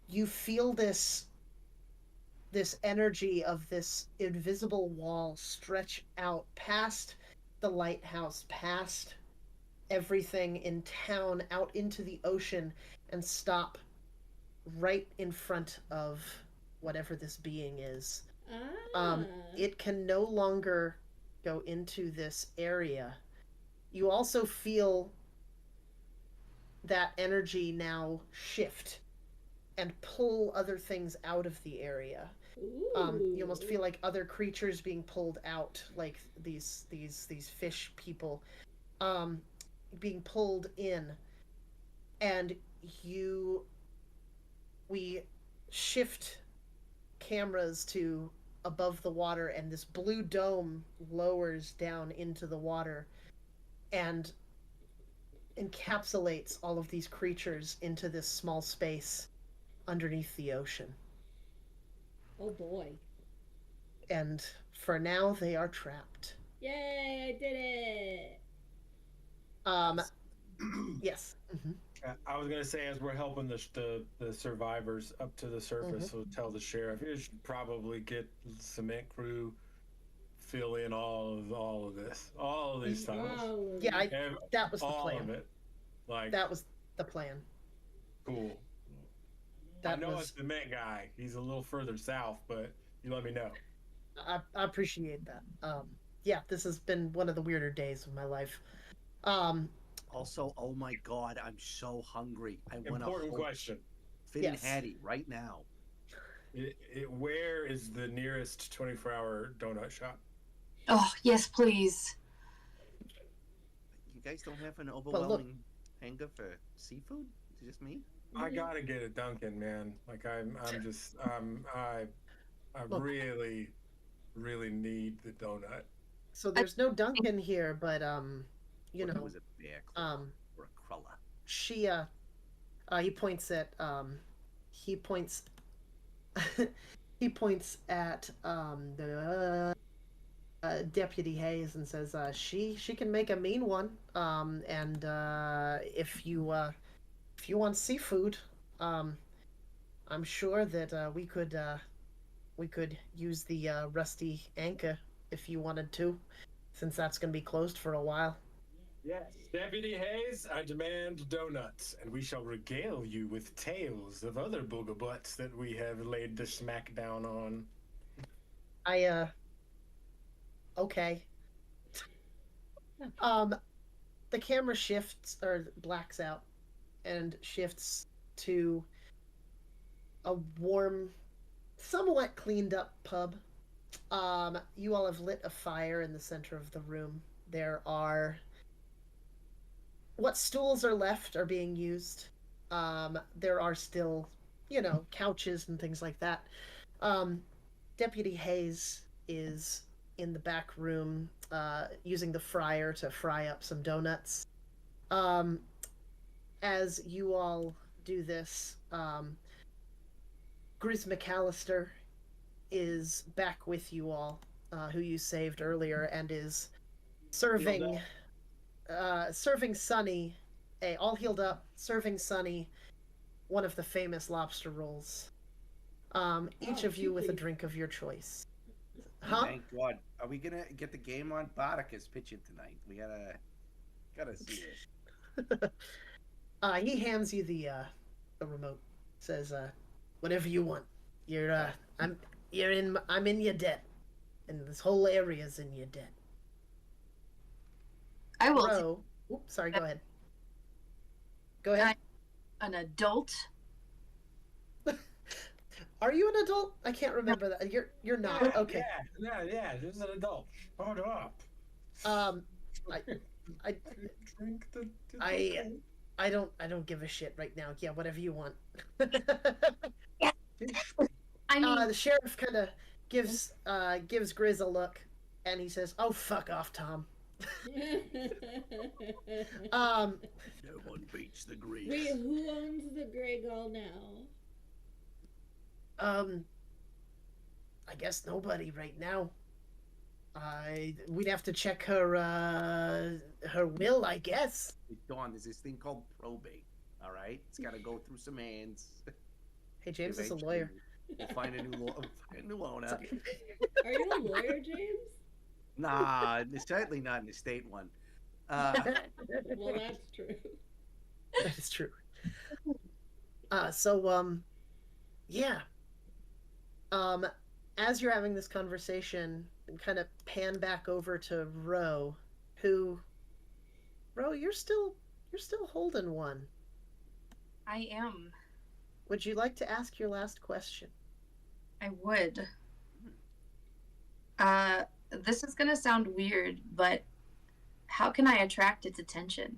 you feel this energy of this invisible wall stretch out past the lighthouse, past everything in town, out into the ocean, and stop right in front of whatever this being is. It can no longer go into this area. You also feel that energy now shift and pull other things out of the area. You almost feel like other creatures being pulled out, like these fish people being pulled in. And we shift cameras to above the water, and this blue dome lowers down into the water and encapsulates all of these creatures into this small space underneath the ocean. Oh boy. And for now, they are trapped. Yay, I did it! Yes. Mm-hmm. I was gonna say, as we're helping the survivors up to the surface, we'll tell the sheriff you should probably get cement crew, fill in all of these tunnels. Yeah, that was the all plan. of it. Like that was the plan. Cool. I know a cement guy. He's a little further south, but you let me know. I appreciate that. Yeah, this has been one of the weirder days of my life. Also, oh my God, I'm so hungry. I want Important question. Finn and Hattie right now. Where is the nearest 24-hour donut shop? Oh, yes, please. You guys don't have an overwhelming hunger for seafood? Is it just me? I gotta get a Dunkin', man. Like I really need the donut. So there's no Dunkin' here, but you know, was a bear claw or a crulla? She he points at he points at the Deputy Hayes and says she can make a mean one, and if you want seafood, I'm sure that we could use the rusty anchor if you wanted to, since that's going to be closed for a while. Yes, Deputy Hayes, I demand donuts, and we shall regale you with tales of other booger butts that we have laid the smack down on. Okay. The camera shifts or blacks out, and shifts to a warm, somewhat cleaned up pub. You all have lit a fire in the center of the room. There are what stools are left are being used. There are still, couches and things like that. Deputy Hayes is in the back room using the fryer to fry up some donuts. As you all do this, Grizz McAllister is back with you all, who you saved earlier, and is serving Sunny, all healed up, serving Sunny one of the famous lobster rolls. Each of you with a drink of your choice. Huh? Thank God. Are we gonna get the game on? Baraka's pitching tonight. We gotta see it. He hands you the remote. Says, "Whatever you want. I'm in your debt, and this whole area's in your debt." I will. Oops, sorry. Go ahead. Go ahead. An adult. Are you an adult? I can't remember that. You're not. Yeah, Okay. Yeah. Just an adult. Hold up. I Drink the I don't give a shit right now. Yeah, whatever you want. I mean, The sheriff kind of gives Grizz a look, and he says, "Oh, fuck off, Tom." No one beats the Greeks. Wait, who owns the Grey Gull now? I guess nobody right now. We'd have to check her will, I guess. Dawn, there's this thing called probate. All right, it's got to go through some hands. Hey, James is a Eventually, lawyer. We'll find a new owner. Are you a lawyer, James? Nah, certainly not an estate one. Well, that's true. That is true. Yeah. As you're having this conversation, and kind of pan back over to Ro, you're still holding one. I am. Would you like to ask your last question? I would. This is gonna sound weird, but how can I attract its attention?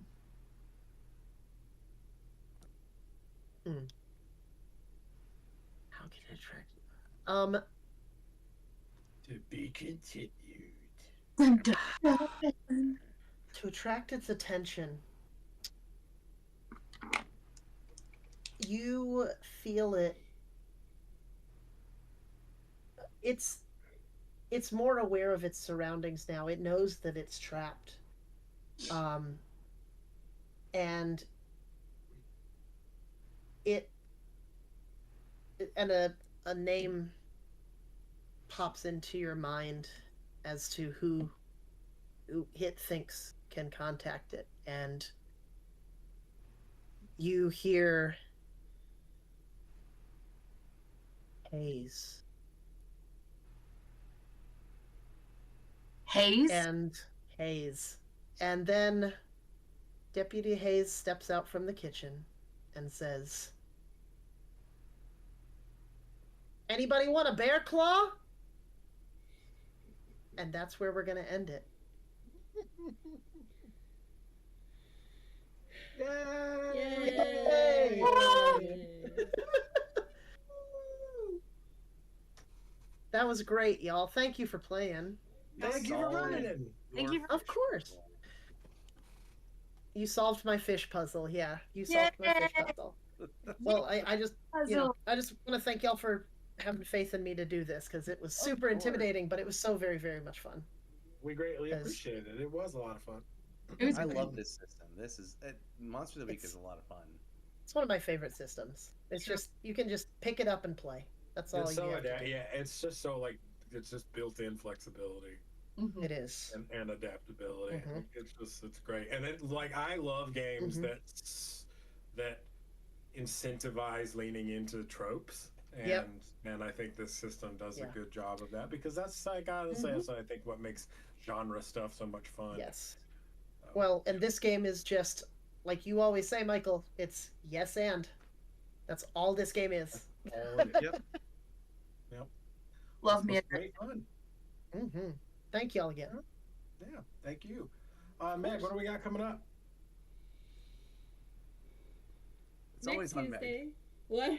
How can I attract? To be continued. To attract its attention, you feel it. It's more aware of its surroundings now. It knows that it's trapped. And a name pops into your mind as to who it thinks can contact it, and you hear Hayes. And then Deputy Hayes steps out from the kitchen and says, "Anybody want a bear claw?" And that's where we're going to end it. Yay! That was great, y'all. Thank you for playing. Thank you for running it. Thank you. Of course. You solved my fish puzzle. Yeah, you solved my fish puzzle. Well, I just want to thank y'all for having faith in me to do this, because it was super intimidating, but it was so very, very much fun. We greatly appreciate it. It was a lot of fun. I love this system. This is Monster of the Week is a lot of fun. It's one of my favorite systems. It's just you can just pick it up and play. That's all you have to do. Yeah, it's just so it's just built-in flexibility. Mm-hmm. It is. And adaptability. Mm-hmm. It's great. And I love games that incentivize leaning into tropes. And I think this system does a good job of that, because that's, I gotta say, that's I think what makes genre stuff so much fun. Yes. Well, and this game is just like you always say, Michael, it's yes and. That's all this game is. Yep. Love me. Great fun. Mm-hmm. Thank y'all again. Yeah, thank you. Meg, what do we got coming up? It's Next always on Meg. Tuesday. What?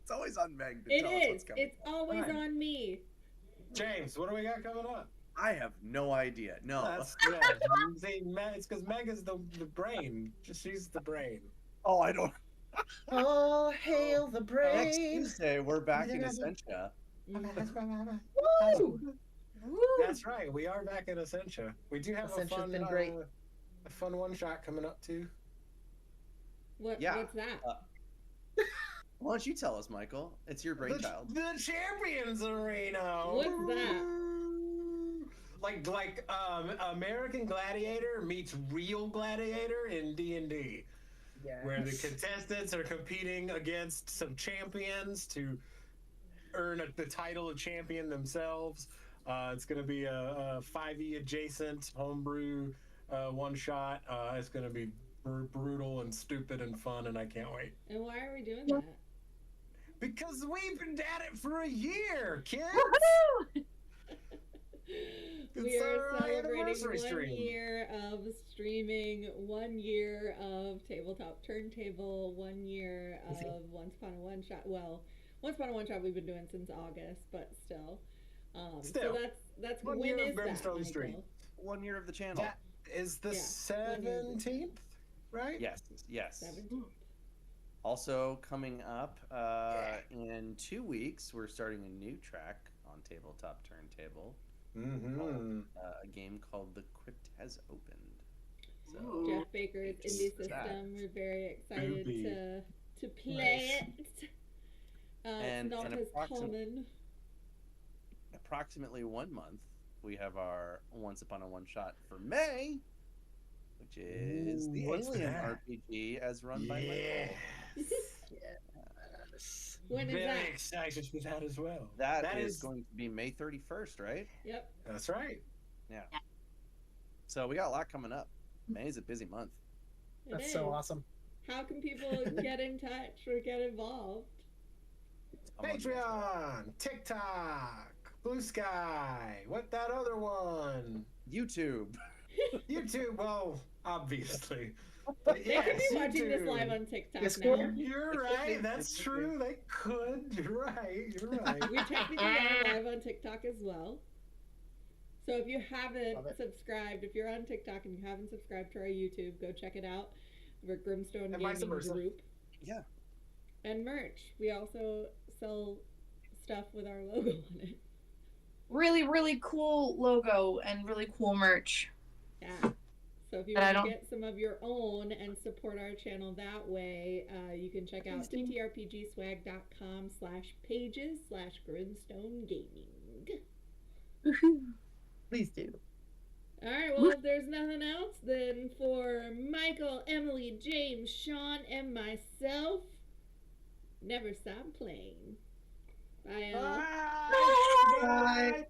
It's always on Meg to It tell us what's is. coming. It's always Fine. on me. James, what do we got coming up? I have no idea. No. Yeah. See, it's because Meg is the brain. She's the brain. Oh, I don't. All hail the Next brain. Tuesday, we're back in Essentia. Woo! That's right. We are back in Essentia. We do have Essentia's been great. a fun one shot coming up too. What's Yeah. that? Why don't you tell us, Michael? It's your brainchild. The Champions Arena. What's that? Like American Gladiator meets Real Gladiator in D&D. Yes. Where the contestants are competing against some champions to earn the title of champion themselves. It's going to be a 5e adjacent homebrew one shot. It's going to be brutal and stupid and fun, and I can't wait. And why are we doing that? Because we've been at it for a year, kids. We are our celebrating anniversary 1 stream. year of streaming, 1 year of tabletop turntable, 1 year of Once Upon a One Shot. Well, Once Upon a One Shot we've been doing since August, but still. Still. So that's 1 when year of is that, Brimstone Street. Michael? 1 year of the channel. That is the Yeah, 17th, right? Yes. 17th. Also coming up in 2 weeks, we're starting a new track on Tabletop Turntable. Mm-hmm. A game called The Crypt Has Opened. So Jeff Baker's indie system. that. We're very excited Booby. to play it. And it's not in as common. approximately 1 month, we have our Once Upon a One Shot for May, which is the what's Alien that? RPG as run by Michael. Yes. When is Very that? excited for that as well. That is going to be May 31st, right? Yep. That's right. So we got a lot coming up. May is a busy month. It That's is. so awesome. How can people get in touch or get involved? Patreon, TikTok, Blue Sky, what that other one? YouTube. YouTube, well, obviously. They could be watching this live on TikTok now. You're right, that's true. They could. You're right. We technically are live on TikTok as well. So if you haven't Love it. subscribed, if you're on TikTok and you haven't subscribed to our YouTube, go check it out. We're Grimstone And vice Gaming versa. Group. Yeah. And merch. We also sell stuff with our logo on it. Really, really cool logo and really cool merch. Yeah. So if you But I want to don't- get some of your own and support our channel that way, you can check out ttrpgswag.com/pages/Grimstone Gaming. Please do. All right, well, if there's nothing else, then for Michael, Emily, James, Sean, and myself, never stop playing. Bye, all. Bye. Bye.